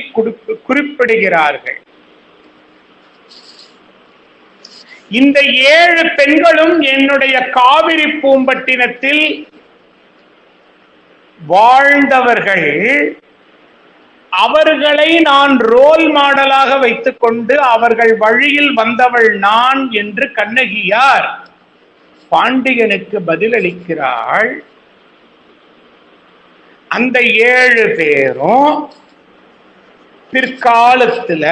குறிப்பிடுகிறார்கள். இந்த 7 பெண்களும் என்னுடைய காவிரி பூம்பட்டினத்தில் வாழ்ந்தவர்கள். அவர்களை நான் ரோல் மாடலாக வைத்துக் கொண்டு அவர்கள் வழியில் வந்தவள் நான் என்று கண்ணகியார் பாண்டியனுக்கு பதிலளிக்கிறாள். அந்த 7 பேரும் பிற்காலத்துல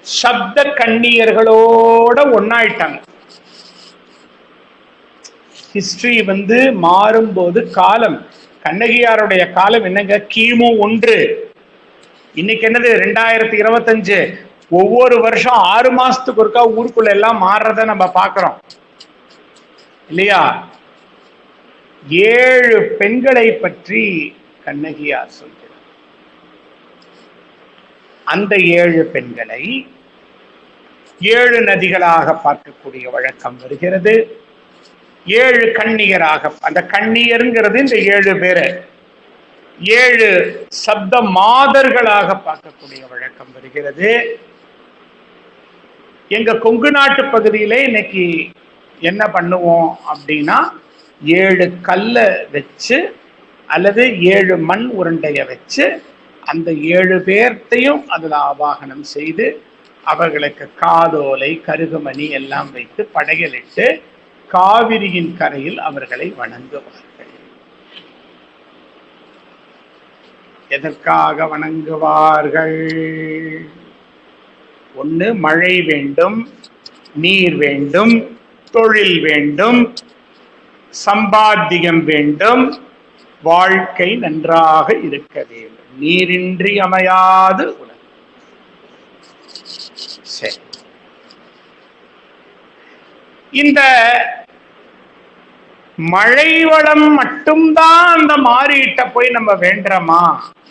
சப்த கன்னியர்களோட ஒன்னாயிட்டாங்க. ஹிஸ்டரி மாறும்போது காலம், கண்ணகியாருடைய காலம் என்னங்க, கிமு 1. இன்னைக்கு என்னது 2025. ஒவ்வொரு வருஷம் 6 மாசத்துக்கு ஒருக்கா ஊருக்குள்ள எல்லாம் மாறுறத நம்ம பாக்குறோம் இல்லையா? 7 பெண்களை பற்றி கண்ணகியார் சொல்கிறார். அந்த 7 பெண்களை 7 நதிகளாக பார்க்கக்கூடிய வழக்கம் வருகிறது. 7 கன்னியராக, அந்த கன்னியருங்கிறது இந்த 7 பேரை 7 சப்த மாதர்களாக பார்க்கக்கூடிய வழக்கம் வருகிறது. எங்க கொங்கு நாட்டு பகுதியிலே இன்னைக்கு என்ன பண்ணுவோம் அப்படின்னா, 7 கல்ல வச்சு அல்லது 7 மண் உருண்டைய வச்சு அந்த 7 பேர்த்தையும் அதுல ஆவாகனம் செய்து அவர்களுக்கு காதோலை கருகுமணி எல்லாம் வைத்து படையலிட்டு காவிரியின் கரையில் அவர்களை வணங்குவார்கள். எதற்காக வணங்குவார்கள்? ஒன்று, மழை வேண்டும், நீர் வேண்டும், தொழில் வேண்டும், சம்பாத்தியம் வேண்டும், வாழ்க்கை நன்றாக இருக்க வேண்டும். நீரின்றி அமையாது உலகம். சரி, இந்த மழை வளம் மட்டும்தான் அந்த மாறிட்ட போய் நம்ம வேண்டுறோமா?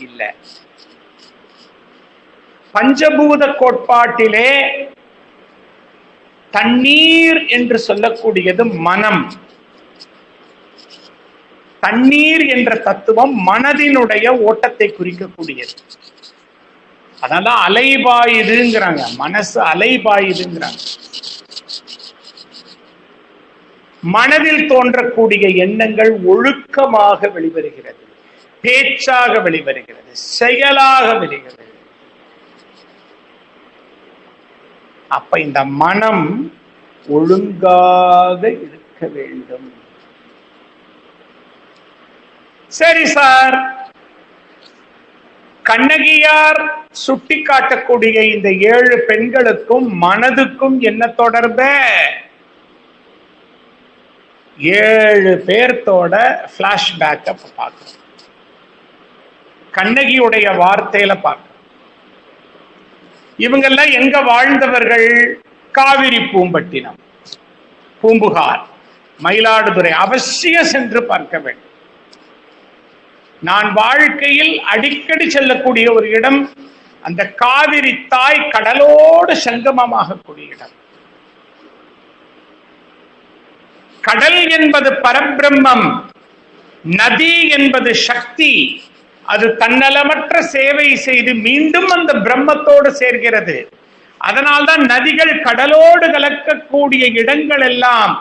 இல்ல. பஞ்சபூத கோட்பாட்டிலே தண்ணீர் என்று சொல்லக்கூடியது மனம். தண்ணீர் என்ற தத்துவம் மனதினுடைய ஓட்டத்தை குறிக்கக்கூடியது. அதனால அலைபாயுதுங்கிறாங்க, மனசு அலைபாயுதுங்கிறாங்க. மனதில் தோன்றக்கூடிய எண்ணங்கள் ஒழுக்கமாக வெளிவருகிறது, பேச்சாக வெளிவருகிறது, செயலாக வெளிவருகிறது. அப்ப இந்த மனம் ஒழுங்காக இருக்க வேண்டும். சரி சார், கண்ணகியார் சுட்டி காட்டக்கூடிய இந்த 7 பெண்களுக்கும் மனதுக்கும் என்ன தொடர்பு? 7 பேர்த்தோட பிளாஷ்பேக் பார்க்கணும். கண்ணகியுடைய வார்த்தையில பார்க்கணும். இவங்கெல்லாம் எங்க வாழ்ந்தவர்கள்? காவிரி பூம்பட்டினம். பூம்புகார், மயிலாடுதுறை அவசியம் சென்று பார்க்க வேண்டும். நான் வாழ்க்கையில் அடிக்கடி செல்லக்கூடிய ஒரு இடம் அந்த காவிரி தாய் கடலோடு சங்கமமாக கூடிய இடம். கடல் என்பது பரபிரம்மம், நதி என்பது சக்தி. அது தன்னலமற்ற சேவை செய்து மீண்டும் அந்த பிரம்மத்தோடு சேர்கிறது. அதனால்தான் நதிகள் கடலோடு கலக்கக்கூடிய இடங்கள் எல்லாம்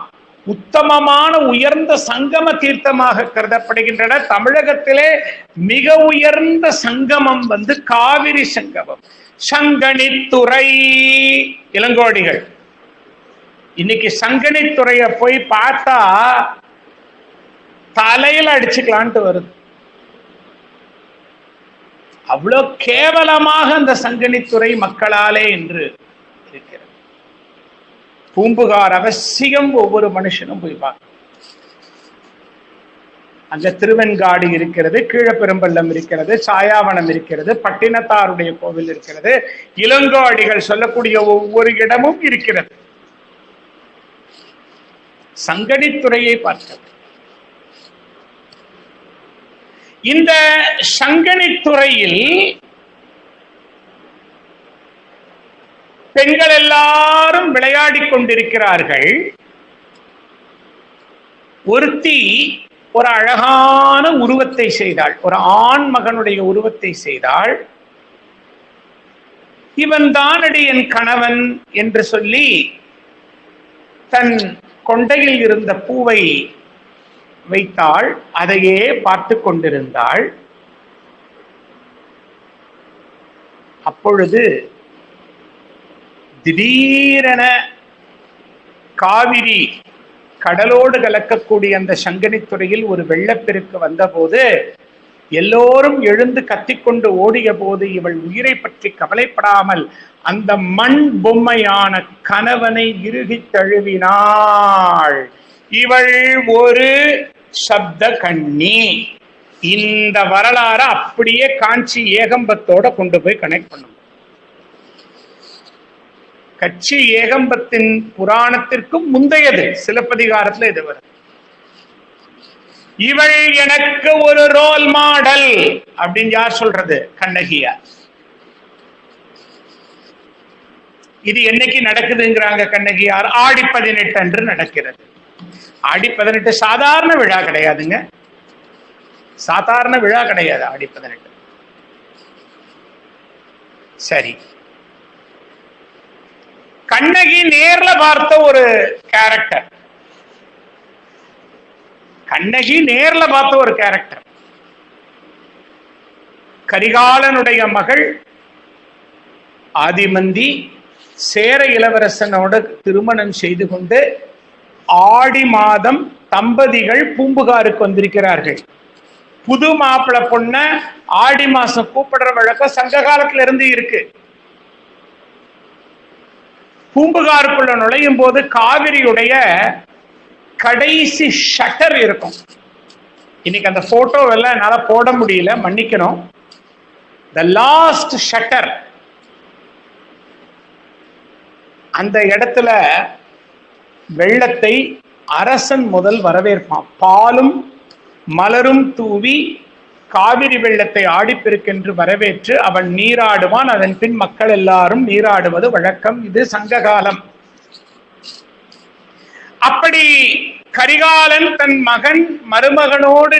உத்தமமான உயர்ந்த சங்கம தீர்த்தமாக கருதப்படுகின்றன. தமிழகத்திலே மிக உயர்ந்த சங்கமம் காவிரி சங்கமம். சங்கணித்துறை இளங்கோடிகள். இன்னைக்கு சங்கணித்துறைய போய் பார்த்தா தலையில அடிச்சுக்கலான்ட்டு வருது. அவ்வளவு கேவலமாக அந்த சங்கணித்துறை மக்களாலே என்று இருக்கிறது. பூம்புகார் அவசியம் ஒவ்வொரு மனுஷனும் போய் பார்க்க. அங்க திருவெண்காடு இருக்கிறது, கீழப்பெரும்பள்ளம் இருக்கிறது, சாயாவனம் இருக்கிறது, பட்டினத்தாருடைய கோவில் இருக்கிறது, இளங்கோடிகள் சொல்லக்கூடிய ஒவ்வொரு இடமும் இருக்கிறது. சங்கணித்துறையை பார்க்க. இந்த சங்கணித்துறையில் பெண்கள் எல்லாரும் விளையாடி கொண்டிருக்கிறார்கள். ஒருத்தி ஒரு அழகான உருவத்தை செய்தாள், ஒரு ஆண் மகனுடைய உருவத்தை செய்தாள். இவன் தானடி என் கணவன் என்று சொல்லி தன் கொண்டையில் இருந்த பூவை வைத்தாள். அதையே பார்த்து கொண்டிருந்தாள். அப்பொழுது திடீரென காவிரி கடலோடு கலக்கக்கூடிய அந்த சங்கணித்துறையில் ஒரு வெள்ளப்பெருக்கு வந்தபோது எல்லோரும் எழுந்து கத்திக்கொண்டு ஓடிய போது இவள் உயிரை பற்றி கவலைப்படாமல் அந்த மண் பொம்மையான கணவனை இறுகி தழுவினாள். இவள் ஒரு சப்த கண்ணி. இந்த வரலாறு அப்படியே காஞ்சி ஏகம்பத்தோட கொண்டு போய் கனெக்ட் பண்ணும். கட்சி ஏகம்பத்தின் புராணத்திற்கும் முந்தையது. சிலப்பதிகாரத்துல இது வரும். இவள் எனக்கு ஒரு ரோல் மாடல் அப்படின்னு யார் சொல்றது? கண்ணகியார். இது என்னைக்கு நடக்குதுங்கிறாங்க கண்ணகியார்? ஆடி 18 அன்று நடக்கிறது. ஆடி 18 சாதாரண விழா கிடையாதுங்க. சாதாரண விழா கிடையாது ஆடி 18. சரி, கண்ணகி நேர்ல பார்த்த ஒரு கேரக்டர். கண்ணகி நேர்ல பார்த்த ஒரு கேரக்டர். கரிகாலனுடைய மகள் ஆதிமந்தி சேர இளவரசனோட திருமணம் செய்து கொண்டு ஆடி மாதம் தம்பதிகள் பூம்புகாருக்கு வந்திருக்கிறார்கள். புது மாப்பிள்ளை பொண்ண ஆடி மாசம் கூப்பிடுற வழக்கம் சங்க காலத்துல இருந்து இருக்கு. பூம்புகாருக்குள்ள நுழையும் போது காவிரியுடைய கடைசி ஷட்டர் இருக்கும். இன்னைக்கு அந்த போட்டோவெல்லாம் என்னால போட முடியல, மன்னிக்கணும். The last shutter. அந்த இடத்துல வெள்ளத்தை அரசன் முதல் வரவேற்பான். பாலும் மலரும் தூவி காவிரி வெள்ளத்தை ஆடிப்பெருக்கென்று வரவேற்று அவன் நீராடுவான். அதன் பின் மக்கள் எல்லாரும் நீராடுவது வழக்கம். இது சங்ககாலம். அப்படி கரிகாலன் தன் மருமகனோடு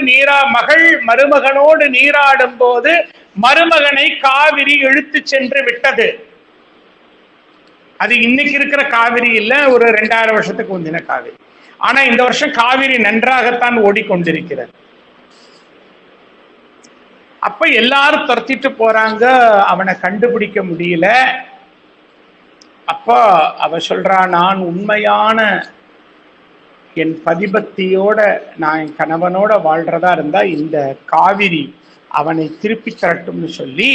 நீராடும் போது மருமகனை காவிரி இழுத்து சென்று விட்டது. அது இன்னைக்கு இருக்கிற காவிரி இல்ல, ஒரு 2000 வருஷத்துக்கு முந்தின காவிரி. ஆனா இந்த வருஷம் காவிரி நன்றாகத்தான் ஓடிக்கொண்டிருக்கிறது. அப்ப எல்லாரும் துரத்திட்டு போறாங்க, அவனை கண்டுபிடிக்க முடியல. அப்ப அவ சொல்றா, நான் உண்மையான என் பதிபக்தியோட நான் என் கணவனோட வாழ்றதா இருந்தா இந்த காவிரி அவனை திருப்பி தரட்டும்னு சொல்லி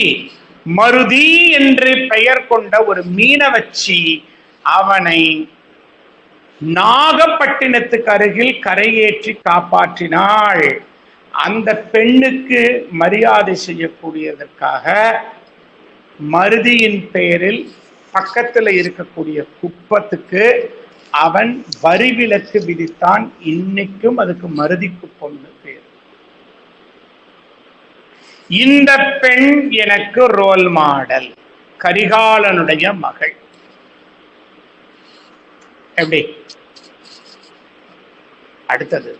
மருதி என்று பெயர் கொண்ட ஒரு மீனை வச்சு அவனை நாகப்பட்டினத்துக்கு அருகில் கரையேற்றி காப்பாற்றினாள். அந்த பெண்ணுக்கு மரியாதை செய்யக்கூடியதற்காக மருதியின் பெயரில் பக்கத்துல இருக்கக்கூடிய குப்பத்துக்கு அவன் வரி விலக்கு விதித்தான். இன்னைக்கும் அதுக்கு மருதிக்கு பொண்ணு பேர். இந்த பெண் எனக்கு ரோல் மாடல். கரிகாலனுடைய மகள். எப்படி? அடுத்தது,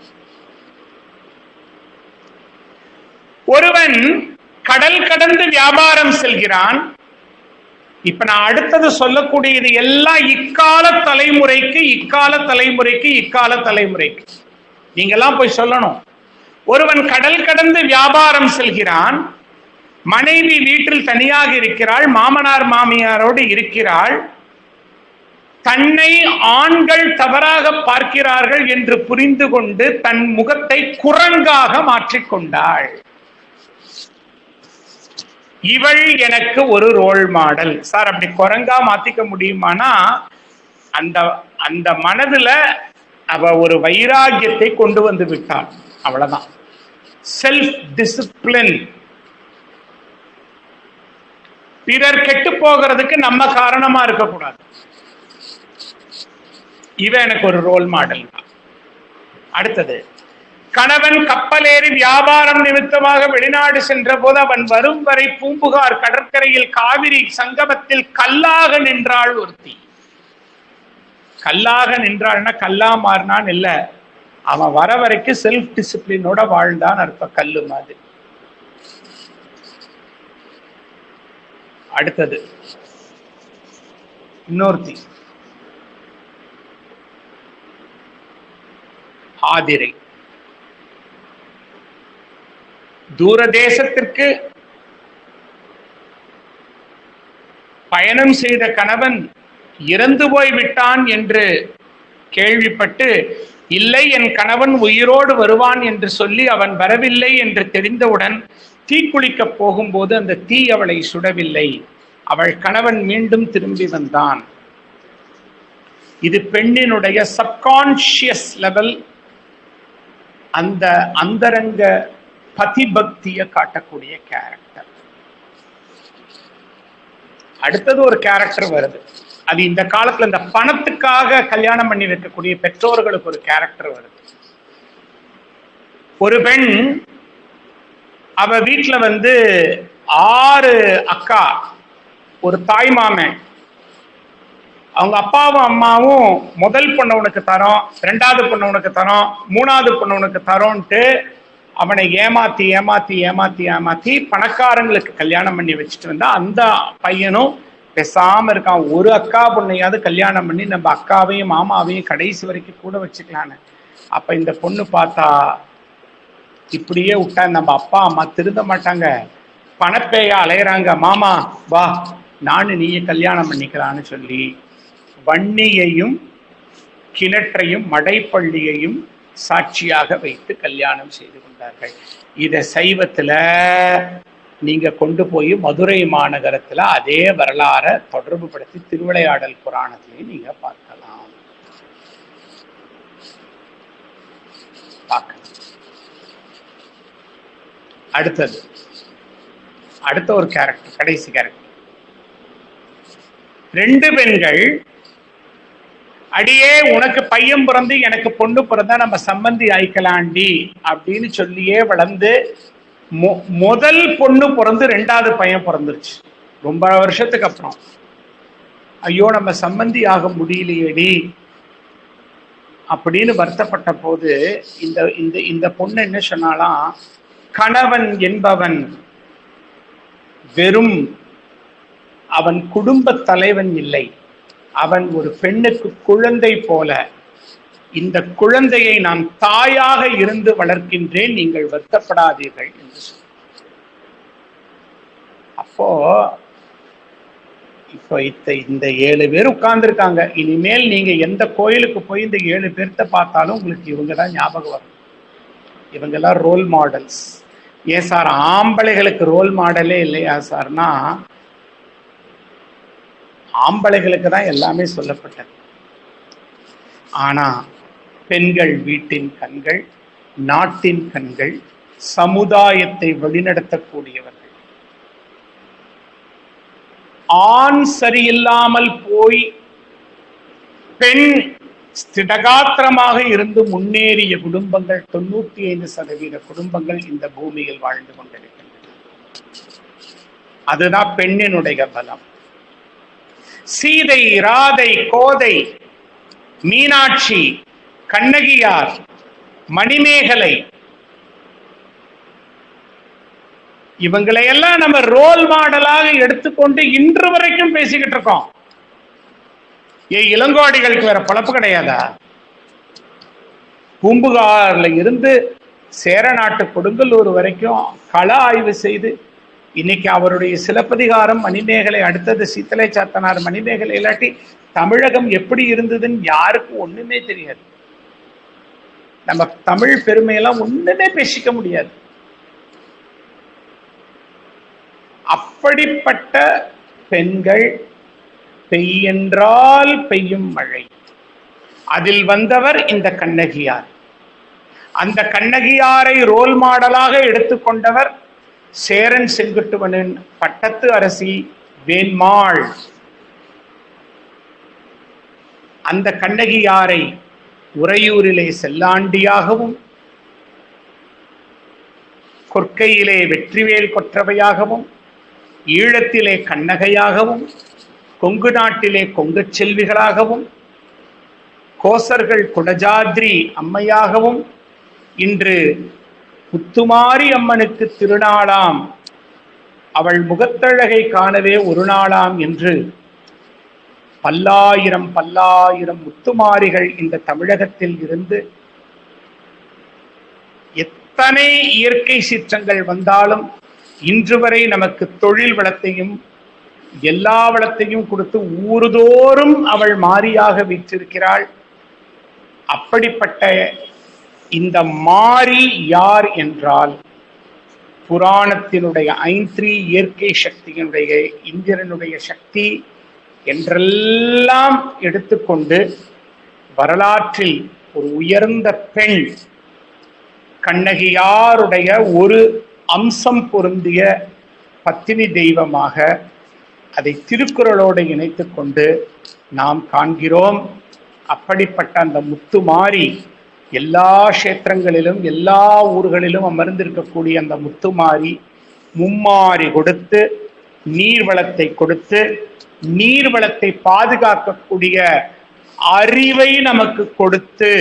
ஒருவன் கடல் கடந்து வியாபாரம் செல்கிறான். இப்ப நான் அடுத்தது சொல்லக்கூடியது எல்லாம் இக்கால தலைமுறைக்கு நீங்க எல்லாம் போய் சொல்லணும். ஒருவன் கடல் கடந்து வியாபாரம் செல்கிறான். மனைவி வீட்டில் தனியாக இருக்கிறாள். மாமனார் மாமியாரோடு இருக்கிறாள். தன்னை ஆண்கள் தவறாக பார்க்கிறார்கள் என்று புரிந்து கொண்டு தன் முகத்தை குரங்காக மாற்றிக்கொண்டாள். இவள் எனக்கு ஒரு ரோல் மாடல். சார், அப்படி குரங்கா மாத்திக்க முடியுமானா அந்த அந்த மனதுல அவ ஒரு வைராகியத்தை கொண்டு வந்து விட்டாள். அவ்வளவுதான். Self discipline. பிறர் கெட்டு போகிறதுக்கு நம்ம காரணமா இருக்கக்கூடாது. இவ எனக்கு ஒரு ரோல் மாடல். அடுத்தது, கணவன் கப்பலேறி வியாபாரம் நிமித்தமாக வெளிநாடு சென்ற போது அவன் வரும் வரை பூம்புகார் கடற்கரையில் காவிரி சங்கமத்தில் கல்லாக நின்றாள் ஒருத்தி. கல்லாக நின்றாள்னா கல்லா மாறினான் இல்ல, அவன் வர வரைக்கும் செல்ஃப் டிசிப்ளினோட வாழ்ந்தான் அர்த்தம், கல்லு மாதிரி. அடுத்தது இன்னொருத்தி ஆதிரை. தூரதேசத்திற்கு பயணம் செய்த கணவன் இறந்து போய்விட்டான் என்று கேள்விப்பட்டு, இல்லை என் கணவன் உயிரோடு வருவான் என்று சொல்லி அவன் வரவில்லை என்று தெரிந்தவுடன் தீக்குளிக்க போகும்போது அந்த தீ அவளை சுடவில்லை. அவள் கணவன் மீண்டும் திரும்பி வந்தான். இது பெண்ணினுடைய சப்கான்ஷியஸ் லெவல், அந்த அந்தரங்க பதிபக்தியை காட்டக்கூடிய கேரக்டர். அடுத்தது ஒரு கேரக்டர் வருது. அது இந்த காலத்துல இந்த பணத்துக்காக கல்யாணம் பண்ணி வைக்கக்கூடிய பெற்றோர்களுக்கு ஒரு கேரக்டர் வருது. ஒரு பெண், அவ வீட்டுல 6 அக்கா, ஒரு தாய் மாமன். அவங்க அப்பாவும் அம்மாவும் முதல் பொண்ணு உனக்கு தரோம், 2வது பொண்ணு உனக்கு தரோம், 3வது பொண்ணு உனக்கு தரோன்ட்டு அவனை ஏமாத்தி ஏமாத்தி ஏமாத்தி ஏமாத்தி பணக்காரங்களுக்கு கல்யாணம் பண்ணி வச்சுட்டு வந்தா அந்த பையனும் பேசாம இருக்கான். ஒரு அக்கா பொண்ணையாவது கல்யாணம் பண்ணி நம்ம அக்காவையும் மாமாவையும் கடைசி வரைக்கும் கூட வச்சுக்கலான்னு. அப்ப இந்த பொண்ணு பார்த்தா, இப்படியே விட்டா நம்ம அப்பா அம்மா திருந்த மாட்டாங்க, பணப்பேயா அலையறாங்க, மாமா வா நானு நீயே கல்யாணம் பண்ணிக்கலான்னு சொல்லி வன்னியையும் கிணற்றையும் மடைப்பள்ளியையும் சாட்சியாக வைத்து கல்யாணம் செய்து கொண்டார்கள். இத சைவத்துல நீங்க கொண்டு போய் மதுரை மாநகரத்துல அதே வரலாற தொடர்பு படுத்தி திருவிளையாடல் புராணத்திலையும் நீங்க பார்க்கலாம். அடுத்தது, அடுத்த ஒரு கேரக்டர், கடைசி கேரக்டர். 2 பெண்கள், அடியே உனக்கு பையன் பிறந்து எனக்கு பொண்ணு பிறந்தா நம்ம சம்பந்தி ஆயிக்கலாண்டி அப்படின்னு சொல்லியே வளர்ந்து முதல் பொண்ணு பிறந்து 2வது பையன் பிறந்துருச்சு. ரொம்ப வருஷத்துக்கு அப்புறம், ஐயோ நம்ம சம்பந்தி ஆக முடியலையேடி அப்படின்னு வருத்தப்பட்ட போது இந்த இந்த இந்த பொண்ணு என்ன சொன்னாலாம், கணவன் என்பவன் வெறும் அவன் குடும்ப தலைவன் இல்லை, அவன் ஒரு பெண்ணுக்கு குழந்தை போல. இந்த குழந்தையை நான் தாயாக இருந்து வளர்க்கின்றேன், நீங்கள் வருத்தப்படாதீர்கள் என்று சொன்ன. அப்போ இப்போ இந்த 7 பேர் உட்கார்ந்துருக்காங்க. இனிமேல் நீங்க எந்த கோயிலுக்கு போய் இந்த 7 பேர்த்த பார்த்தாலும் உங்களுக்கு இவங்க தான் ஞாபகம் வரும். இவங்கெல்லாம் ரோல் மாடல்ஸ். ஏன் சார் ஆம்பளைகளுக்கு ரோல் மாடலே இல்லையா சார்னா, ஆம்பளைகளுக்கு தான் எல்லாமே சொல்லப்பட்டது. ஆனா பெண்கள் வீட்டின் கண்கள், நாட்டின் கண்கள், சமுதாயத்தை வழிநடத்தக்கூடியவர்கள். ஆண் சரியில்லாமல் போய் பெண் ஸ்திடகாத்திரமாக இருந்து முன்னேறிய குடும்பங்கள் 95% குடும்பங்கள் இந்த பூமியில் வாழ்ந்து கொண்டிருக்கின்றன. அதுதான் பெண்ணினுடைய பலம். சீதை, ராதை, கோதை, மீனாட்சி, கண்ணகியார், மணிமேகலை, இவங்களையெல்லாம் நம்ம ரோல் மாடலாக எடுத்துக்கொண்டு இன்று வரைக்கும் பேசிக்கிட்டு இருக்கோம். இளங்கோடிகளுக்கு வேற பழப்பு கிடையாதா? பூம்புகார்ல இருந்து சேரநாட்டு கொடுங்கல்லூர் வரைக்கும் கள ஆய்வு செய்து இன்னைக்கு அவருடைய சிலப்பதிகாரம், மணிமேகலை, அடுத்தது சீத்தலை சாத்தனார், மணிமேகலை இல்லாட்டி தமிழகம் எப்படி இருந்ததுன்னு யாருக்கும் ஒண்ணுமே தெரியாது. நம்ம தமிழ் பெருமையெல்லாம் ஒண்ணுமே பேசிக்க முடியாது. அப்படிப்பட்ட பெண்கள், பெய்யென்றால் பெய்யும் மழை, அதில் வந்தவர் இந்த கண்ணகியார். அந்த கண்ணகியாரை ரோல் மாடலாக எடுத்துக்கொண்டவர் சேரன் செங்குட்டுவனின் பட்டத்து அரசி வேண்மாள். அந்த கண்ணகியாரை உறையூரிலே செல்லாண்டியாகவும், கொற்கையிலே வெற்றிவேல் கொற்றவையாகவும், ஈழத்திலே கண்ணகையாகவும், கொங்கு நாட்டிலே கொங்கு செல்விகளாகவும், கோசர்கள் குடஜாத்ரி அம்மையாகவும், இன்று முத்துமாரி அம்மனுக்கு திருநாளாம், அவள் முகத்தழகை காணவே ஒரு நாளாம் என்று பல்லாயிரம் பல்லாயிரம் முத்துமாரிகள் இந்த தமிழகத்தில் இருந்து எத்தனை இயற்கை சீற்றங்கள் வந்தாலும் இன்று வரை நமக்கு தொழில் வளத்தையும் எல்லா வளத்தையும் கொடுத்து ஊருதோறும் அவள் மாரியாக வீற்றிருக்கிறாள். அப்படிப்பட்ட இந்த மாரி யார் என்றால், புராணத்தினுடைய ஐந்திரி இயற்கை சக்தியினுடைய இந்திரனுடைய சக்தி என்றெல்லாம் எடுத்துக்கொண்டு வரலாற்றில் ஒரு உயர்ந்த பெண் கண்ணகியாருடைய ஒரு அம்சம் பொருந்திய பத்தினி தெய்வமாக அதை திருக்குறளோடு இணைத்து கொண்டு நாம் காண்கிறோம். அப்படிப்பட்ட அந்த முத்துமாரி எல்லா கஷேத்திரங்களிலும் எல்லா ஊர்களிலும் அமர்ந்திருக்கக்கூடிய அந்த முத்துமாரி மும்மாரி கொடுத்து, நீர்வளத்தை கொடுத்து, நீர்வளத்தை பாதுகாக்கக்கூடிய அறிவை நமக்கு கொடுத்து,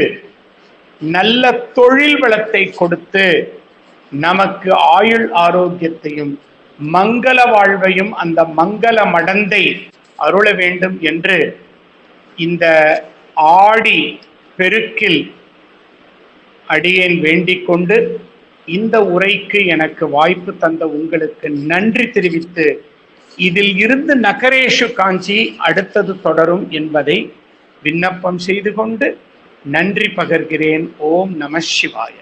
நல்ல தொழில் வளத்தை கொடுத்து, நமக்கு ஆயுள் ஆரோக்கியத்தையும் மங்கள வாழ்வையும் அந்த மங்கள மடந்தை அருள வேண்டும் என்று இந்த ஆடி பெருக்கில் அடியேன் வேண்டிக் கொண்டு இந்த உரைக்கு எனக்கு வாய்ப்பு தந்த உங்களுக்கு நன்றி தெரிவித்து, இதில் இருந்து நகரேஷு காஞ்சி அடுத்தது தொடரும் என்பதை விண்ணப்பம் செய்து கொண்டு நன்றி பகர்கிறேன். ஓம் நம சிவாய.